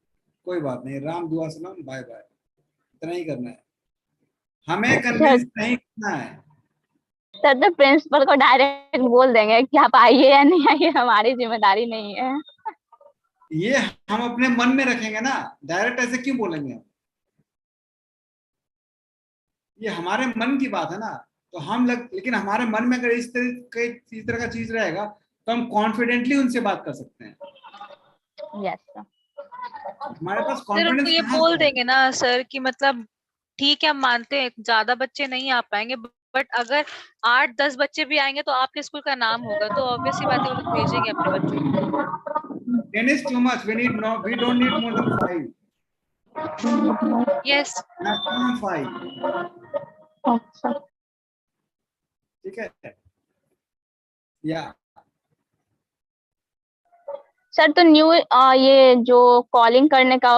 कोई बात नहीं, राम दुआ सलाम, bye bye, इतना ही करना है। हमें convince नहीं करना है। सर तो प्रिंसिपल को डायरेक्ट बोल देंगे कि आप आइए या नहीं आइए, हमारी जिम्मेदारी नहीं है। ये हम अपने मन में रखेंगे ना, डायरेक्ट ऐसे क्यों बोलेंगे हम? ये हमारे मन की बात है ना, तो हम लेकिन हमारे मन में अगर इस तरह का चीज रहेगा तो हम कॉन्फिडेंटली उनसे बात कर सकते हैं। Yes sir. हमारे पास सर कॉन्फिडेंस उनको ये कहाँ बोल से है? देंगे ना सर कि मतलब ठीक है, हम मानते हैं ज्यादा बच्चे नहीं आ पाएंगे, बट अगर 8-10 बच्चे भी आएंगे तो आपके स्कूल का नाम होगा, तो ऑब्वियसली बात है वो लोग भेजेंगे अपने बच्चों को। 10 is too much. We don't need more than 5. Yes. Maximum 5. अच्छा ठीक है या सर, तो न्यू ये जो कॉलिंग करने का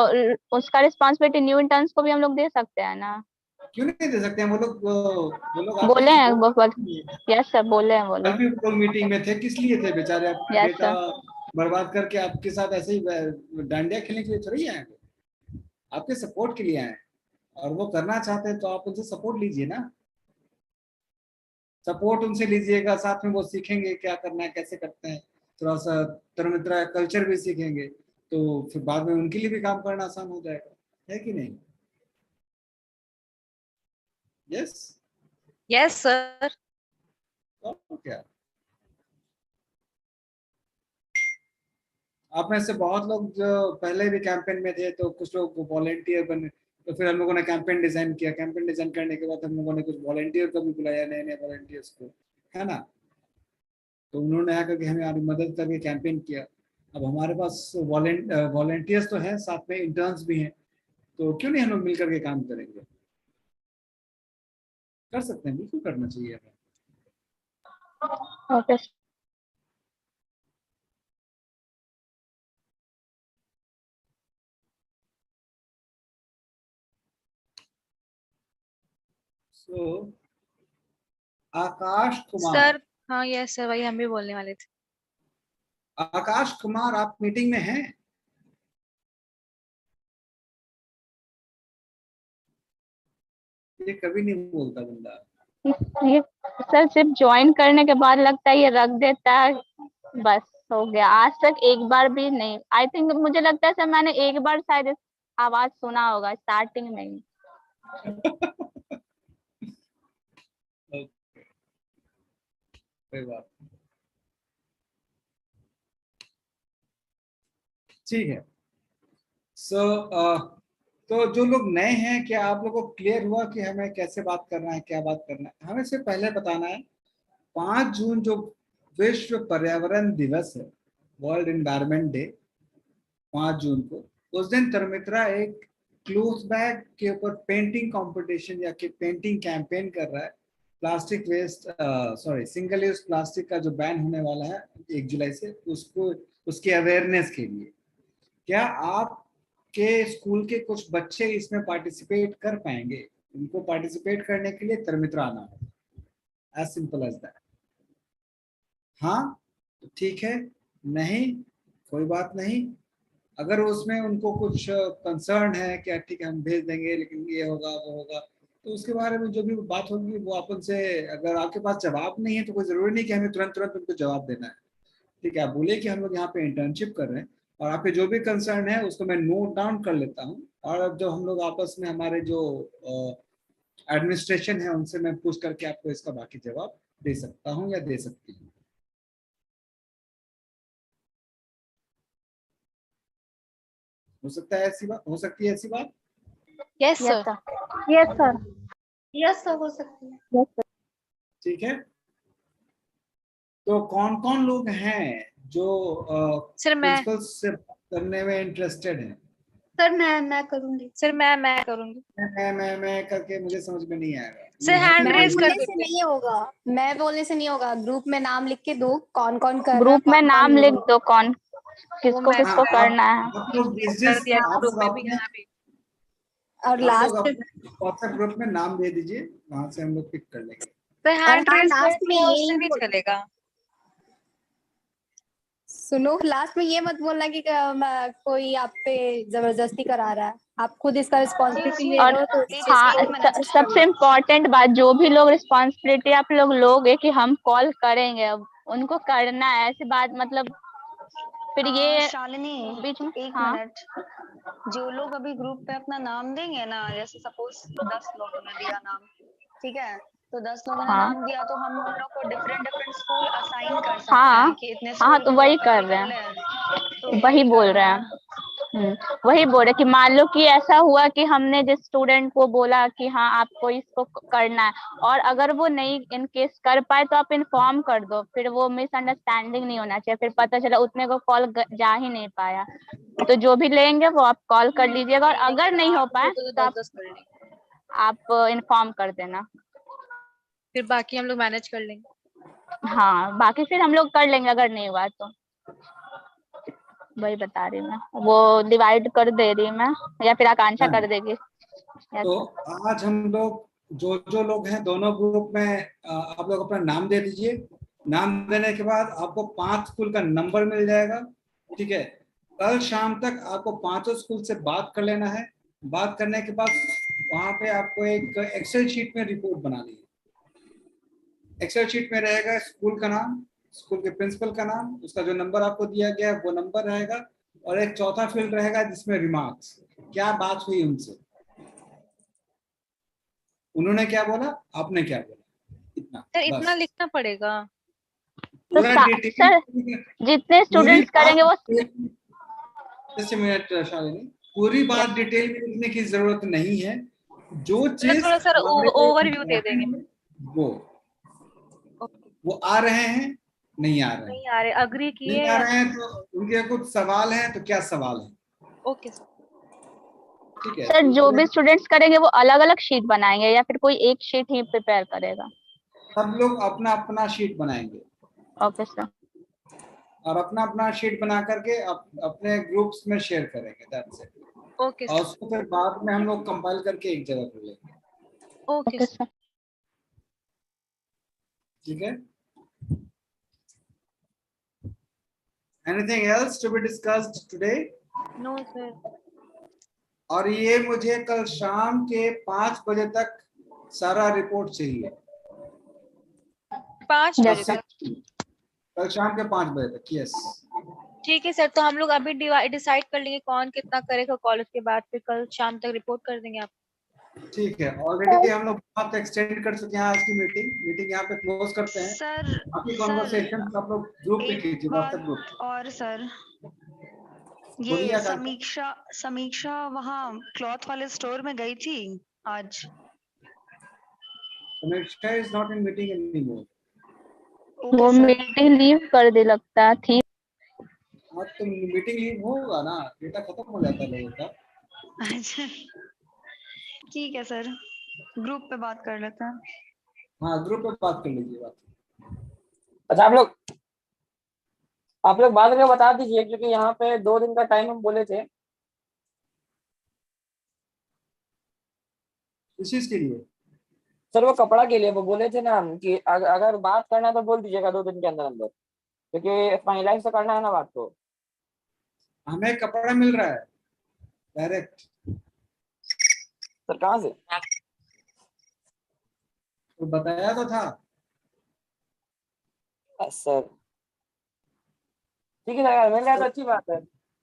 उसका रिस्पांसिबिलिटी न्यू इंटर्न्स को भी हम लोग दे सकते हैं ना? क्यों नहीं दे सकते हैं? वो लोग आपस बोले में हैं बोल वो। नहीं है। यस सर, बोले हैं वो कल लोग। भी लोग मीटिंग में थे, किस लिए थे बेचारे? अपना यस डेटा सर। बर्बाद करके आपके साथ ऐसे ही डांडिया खेलने के लिए थोड़ी आए हैं, आपके सपोर्ट के लिए आए हैं। और वो करना चाहते हैं तो आप उनसे सपोर्ट लीजिए ना, सपोर्ट उनसे लीजिएगा, साथ में वो सीखेंगे क्या करना है, कैसे करते हैं, थोड़ा सा तरमित्रा कल्चर भी सीखेंगे, तो फिर बाद में उनके लिए भी काम करना आसान हो जाएगा, है कि नहीं? Yes yes sir. क्या आप में से बहुत लोग जो पहले भी कैंपेन में थे, तो कुछ लोग वॉलेंटियर बने, तो फिर हम लोगों ने कैंपेन डिजाइन किया। कैंपेन डिजाइन करने के बाद हम लोगों ने कुछ वॉलेंटियर को भी बुलाया, नए नए वॉलेंटियर्स को, है ना। तो उन्होंने आकर के हमें हमारी मदद करके कैंपेन किया। अब हमारे पास वॉलेंटियर्स तो हैं, साथ में इंटर्न्स भी हैं, तो क्यों नहीं हम लोग मिलकर के काम करेंगे? कर सकते हैं, बिल्कुल करना चाहिए हमें। ओके। सो आकाश कुमार। सर हाँ यस सर, वही हम भी बोलने वाले थे। आकाश कुमार, आप मीटिंग में हैं? ये कभी नहीं बोलता बंदा। ये सर सिर्फ ज्वाइन करने के बाद लगता है ये रख देता है, बस हो गया। आज तक एक बार भी नहीं। आई थिंक मुझे लगता है सर मैंने एक बार शायद इस आवाज सुना होगा स्टार्टिंग में ही। कोई बात नहीं, ठीक है। तो जो लोग नए हैं, क्या आप लोगों को क्लियर हुआ कि हमें कैसे बात करना है, क्या बात करना है? हमें से पहले बताना है, 5 जून जो विश्व पर्यावरण दिवस है, वर्ल्ड एनवायरनमेंट डे, 5 जून को, उस दिन तरमित्रा एक क्लोथ बैग के ऊपर पेंटिंग कंपटीशन या कि पेंटिंग कैंपेन कर रहा है। Plastic waste, sorry, single use plastic का जो बैन होने वाला है 1 जुलाई से, उसको उसके अवेयरनेस के लिए क्या आपके स्कूल के कुछ बच्चे इसमें पार्टिसिपेट कर पाएंगे? उनको पार्टिसिपेट करने के लिए तरमित्रा आना है, एज सिंपल एज दैट। हाँ तो ठीक है, नहीं कोई बात नहीं। अगर उसमें उनको कुछ कंसर्न है कि ठीक है हम भेज देंगे लेकिन ये होगा वो होगा, तो उसके बारे में जो भी बात होगी वो आप उनसे, अगर आपके पास जवाब नहीं है तो कोई जरूरी नहीं कि हमें तुरंत तुरंत उनको जवाब देना है। ठीक है, आप बोलिए कि हम लोग यहाँ पे इंटर्नशिप कर रहे हैं और आपके जो भी कंसर्न है उसको मैं नोट डाउन कर लेता हूँ, और अब जो हम लोग आपस में हमारे जो एडमिनिस्ट्रेशन है उनसे मैं पूछ करके आपको इसका बाकी जवाब दे सकता हूँ या दे सकती हूँ। हो सकता है ऐसी बात, हो सकती है ऐसी बात। Yes sir. Yes sir. Yes sir, हो सकती है। Yes sir. ठीक है, तो कौन कौन लोग हैं जो सर मैं प्रिंसिपल से करने में इंटरेस्टेड हैं? सर मैं करूंगी। सर मैं करूंगी। मैं करके मुझे समझ में नहीं आएगा। सर हैंड मैं रेज कर बोलने से दीजिए। नहीं होगा, मैं बोलने से नहीं होगा, ग्रुप में नाम लिख के दो, कौन कौन कर रहा है, ग्रुप में कौन नाम कौन लिख नहीं। दो, कौन किसको मैं किसको हाँ, करना है। आप लोग कर जिस दिया आप ग्रुप लोग में भी अपने यहाँ भी। और आप लोग लास्ट अपने व्हाट्सएप ग्रुप में नाम दे दीजिए, वहां से हम लोग पिक कर लेंगे। तो और हैंड हाँ, रेज कर लास्ट में दिया, ये उससे नहीं चलेगा। सुनो, लास्ट में ये मत बोलना कि कोई आप पे जबरदस्ती करा रहा है, आप खुद इसका रिस्पॉन्सिबिलिटी ले और रहे हो तो इस चीज हाँ, को सबसे इम्पोर्टेंट बात, जो भी लोग रिस्पॉन्सिबिलिटी आप लोग लोगे कि हम कॉल करेंगे, अब उनको करना है, ऐसी बात मतलब फिर ये शालिनी बीच में। एक हाँ मिनट, जो लोग अभी ग्रुप पे अपना नाम देंगे ना, जैसे सपोज 10 लोगों ने दिया नाम, ठीक है, तो 10 लोगों ने हाँ नाम दिया तो हम उन लोग को डिफरेंट डिफरेंट स्कूल असाइन कर सकते हाँ हैं कि इतने हाँ, स्कूल तो में वही ग्रुप कर एंट्री रहे कर हैं, ले, तो वही बोल करना रहे है। हैं। वही बोल रहे कि मान लो कि ऐसा हुआ कि हमने जिस स्टूडेंट को बोला कि हाँ आपको इसको करना है, और अगर वो नहीं इन केस कर पाए तो आप इन्फॉर्म कर दो, फिर वो मिसअंडरस्टैंडिंग नहीं होना चाहिए, फिर पता चला उतने को कॉल जा ही नहीं पाया। तो जो भी लेंगे वो आप कॉल कर लीजिएगा, और अगर नहीं हो पाए तो तो 10 कर लेंगे, आप इन्फॉर्म कर देना। फिर बाकी हम लोग मैनेज कर लेंगे। हाँ, बाकी फिर हम लोग कर लेंगे अगर नहीं हुआ तो। वही बता रही मैं, वो डिवाइड कर दे रही मैं, या फिर आकांक्षा कर देगी। तो आज हम लोग जो लोग हैं दोनों ग्रुप में आप लोग अपना नाम दे दीजिए। नाम देने के बाद आपको 5 स्कूल का नंबर मिल जाएगा, ठीक है। कल शाम तक आपको 5 स्कूल से बात कर लेना है। बात करने के बाद वहां पे आपको एक एक्सेल शीट में रिपोर्ट बनानी है। एक्सेल शीट में रहेगा स्कूल का नाम, स्कूल के प्रिंसिपल का नाम, उसका जो नंबर आपको दिया गया है वो नंबर रहेगा, और एक चौथा फील्ड रहेगा जिसमें रिमार्क्स, क्या बात हुई उनसे, उन्होंने क्या बोला, आपने क्या बोला, इतना सर इतना बस। लिखना पड़ेगा। तो पूरा सर डिटेल, जितने स्टूडेंट्स करेंगे वो जैसे मिनट शालिनी, पूरी बात डिटेल में लिखने की जरूरत नहीं है। जो चीज थोड़ा सर हमारे लिए ओवरव्यू दे देंगे। important है, वो आ रहे हैं, नहीं आ रहे हैं, नहीं आ रहे, अग्री किए नहीं आ या रहे हैं तो उनके कुछ सवाल हैं, तो क्या सवाल है। Okay sir. ठीक है, सर तो जो भी स्टूडेंट्स करेंगे वो अलग अलग शीट बनाएंगे या फिर कोई एक शीट ही प्रिपेयर करेगा? सब लोग अपना अपना शीट बनाएंगे। Okay sir. और अपना अपना शीट बना करके अपने ग्रुप्स में शेयर करेंगे, दैट्स इट। ओके और उसको फिर बाद में हम लोग कंपाइल करके एक जगह कर लेंगे। Okay sir. ठीक है। Anything else to be discussed today? No sir. और ये मुझे कल शाम के 5 बजे तक सारा रिपोर्ट चाहिए। 5 बजे तक? कल शाम के 5 बजे तक, यस। ठीक है सर, तो हम लोग अभी डिसाइड कर लेंगे कौन कितना करेगा कॉलेज के बाद, फिर कल शाम तक रिपोर्ट कर देंगे आप। ठीक है, ऑलरेडी हम लोग बहुत एक्सटेंड कर चुके हैं आज की मीटिंग यहाँ पे क्लोज करते हैं। सर बाकी कॉन्वर्सेशन आप लोग ग्रुप में कीजिए, व्हाट्सएप ग्रुप। और सर बोलिए ये आकांक्षा। समीक्षा वहाँ क्लॉथ वाले स्टोर में गई थी आज। समीक्षा is not in meeting anymore. वो मीटिंग लीव कर दे लगता थी। हाँ, तो मीटिंग लीव होगा ना, डेटा खत्म हो जाता है लोगों का। अच्छा ठीक है सर, ग्रुप पे बात कर लेते हैं। हाँ, ग्रुप पे बात कर लीजिए बात। अच्छा, आप लोग बात करके बता दीजिए, क्योंकि यहाँ पे 2 दिन का टाइम हम बोले थे। किस चीज के लिए? सर वो कपड़ा के लिए वो बोले थे ना हम कि अगर बात करना है तो बोल दीजिएगा 2 दिन के अंदर अंदर, क्योंकि फाइनलाइज तो करना है ना बात को। हमें कपड़ा मिल रहा है डायरेक्ट। सर कहाँ से? तो बताया तो था सर। ठीक है सर, अगर मिल रहा है तो अच्छी बात है,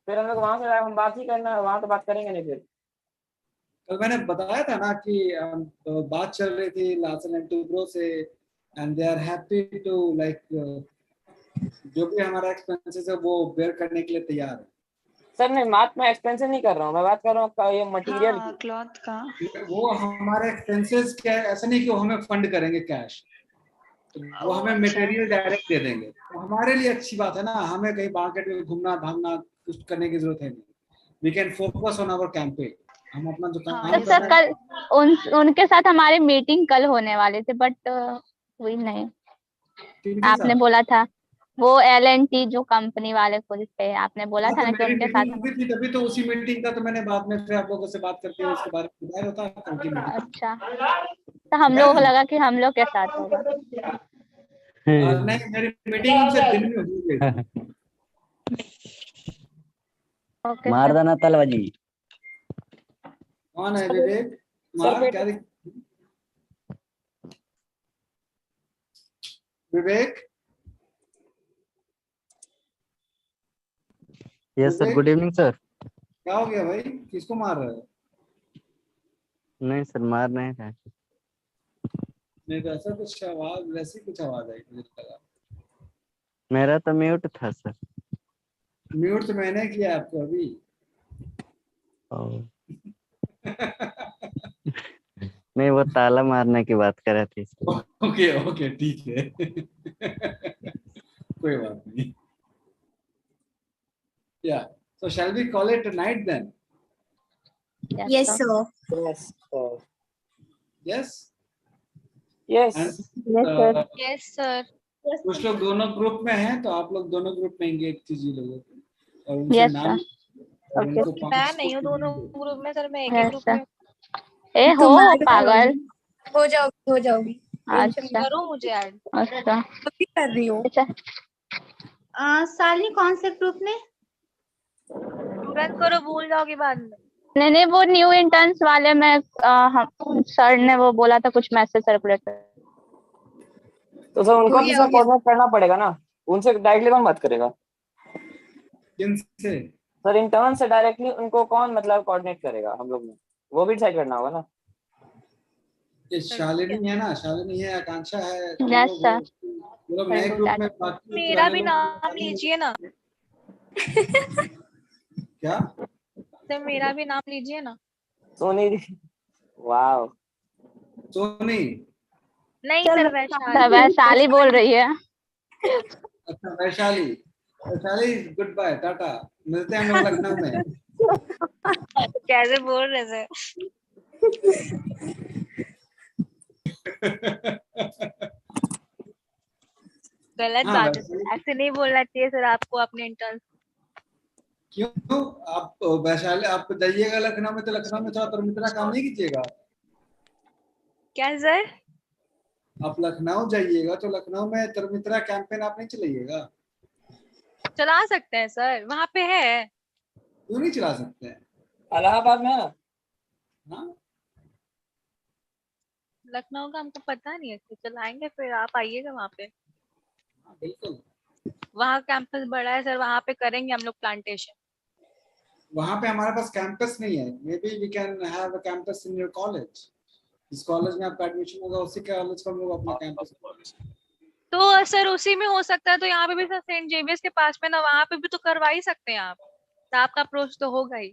फिर हम लोग वहां से हम बात ही करना है, वहां तो बात करेंगे नहीं फिर। कल मैंने बताया था ना कि तो बात चल रही थी लासन एंड टूब्रो से, and they are happy to like जो भी हमारा एक्सपेंसेस है वो बेयर करने के लिए तैयार है। सर नहीं, बात मैं एक्सपेंसिव नहीं कर रहा हूँ, मैं बात कर रहा हूँ ये मटेरियल की। क्लॉथ का वो हमारे एक्सपेंसेस क्या, ऐसा नहीं कि वो हमें फंड करेंगे कैश, तो वो हमें मटेरियल डायरेक्ट दे देंगे, तो हमारे लिए अच्छी बात है ना, हमें कहीं मार्केट में घूमना भागना कुछ करने की जरूरत है नहीं। We can focus on our campaign, हम अपना जो काम तो सर कल उनके साथ हमारी मीटिंग कल होने वाले थे बट हुई नहीं। आपने बोला था वो L&T जो कंपनी वाले खुद पे आपने बोला था ना कि उनके साथ तभी तो उसी मीटिंग का तो मैंने बाद में फिर आप लोगों से बात करके उसके बारे में बताया होता कल की मीटिंग। अच्छा, तो हम लोगों को लगा कि हम लोग के साथ होगा। नहीं, मेरी मीटिंग उनसे दिन में हुई थी। ओके मार देना तलवाजी। कौन है विवेक? मार क्या Vivek? Yes sir, good evening sir. क्या हो गया भाई, किसको मार रहे हो? नहीं सर, मार नहीं था। नहीं तो ऐसा कुछ आवाज, वैसी कुछ आवाज आई मुझे लगा। मेरा तो म्यूट था सर। म्यूट तो मैंने किया आपको अभी। नहीं, वो ताला मारने की बात कर रहे थे। ओके ओके ठीक है। कोई बात नहीं। Yeah. So shall we call it a night then? Yes, sir. Yes, sir. Yes. Yes. And, Yes, sir. कुछ लोग दोनों ग्रुप में हैं, तो आप लोग दोनों ग्रुप में एंगेज कीजिए लोगों को और उनसे Yes, नाम sir. और उनको मैं नहीं हूँ दोनों ग्रुप में सर, मैं एक ही Yes, ग्रुप sir. में। ए हो पागल। हो जाओगी। अच्छा करो मुझे ऐड। अच्छा अभी कर रही हूँ। अच्छा शालिनी कौन से ग्रुप में? तुरंत करो, भूल जाओगे बाद में। नहीं वो न्यू इंटर्न्स वाले में हम सर ने वो बोला था कुछ मैसेज सर्कुलेट कर। तो सर उनको भी सर कोऑर्डिनेट करना पड़ेगा ना, उनसे डायरेक्टली कौन बात करेगा? किनसे? सर इंटर्न से डायरेक्टली उनको कौन मतलब कोऑर्डिनेट करेगा? हम लोग ने वो भी डिसाइड करना होगा ना। ये शालिनी है ना, शालिनी है, आकांक्षा है। Yes sir. वो लोग नए ग्रुप में बाकी मेरा भी नाम लीजिए ना। क्या? सर मेरा भी नाम लीजिए ना। सोनी जी। वाओ। सोनी? नहीं सर, वैशाली बोल रही है। अच्छा वैशाली। वैशाली गुड बाय, टाटा, मिलते हैं हम लोग लखनऊ में। कैसे बोल रहे सर? गलत बात है सर, ऐसे नहीं बोलना चाहिए सर आपको अपने इंटर्न। क्यों? आप वैशाली आप जाइएगा लखनऊ में तो लखनऊ में थोड़ा तरमित्रा काम नहीं कीजिएगा? क्या सर? आप लखनऊ जाइएगा तो लखनऊ में तरमित्रा कैंपेन आप नहीं चलाइएगा? चला सकते हैं सर, वहाँ पे है। क्यों नहीं चला सकते हैं? इलाहाबाद में है ना। हाँ लखनऊ का हमको पता नहीं है, तो चलाएंगे, फिर आप आइएगा वहाँ पे। बिल्कुल। वहाँ कैंपस बड़ा है सर, वहाँ पे करेंगे हम लोग प्लांटेशन। वहाँ पे हमारे पास कैंपस नहीं है। Maybe we can have a campus in your college. जिस कॉलेज में आपका एडमिशन होगा उसी कॉलेज पर हम लोग अपना कैंपस। तो सर उसी में हो सकता है, तो यहाँ पे भी सर सेंट जेवियर्स के पास में ना, वहाँ पे भी तो करवा ही सकते हैं आप, तो आपका अप्रोच तो होगा ही।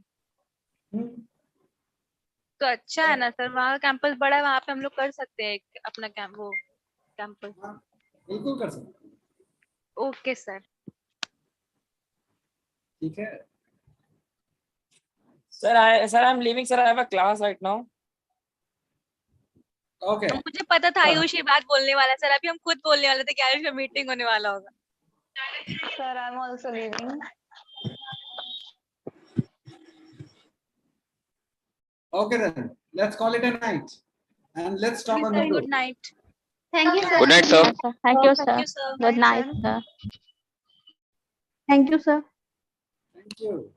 तो अच्छा है ना सर, वहाँ कैंपस बड़ा है, वहाँ पे हम लोग कर सकते हैं अपना कैंपस। बिल्कुल कर सकते हैं। Okay sir. ठीक है sir. I am leaving sir, I have a class right now. Okay. मुझे पता था आयुष ये बात बोलने वाला है सर, अभी हम खुद बोलने वाले थे कि आयुष का मीटिंग होने वाला होगा। Sir I am also leaving. Okay then, let's call it a night and let's talk on the group. Good night. Thank you sir. Good night, sir. Thank you sir. Thank you, sir. Good night sir. Thank you sir. Thank you.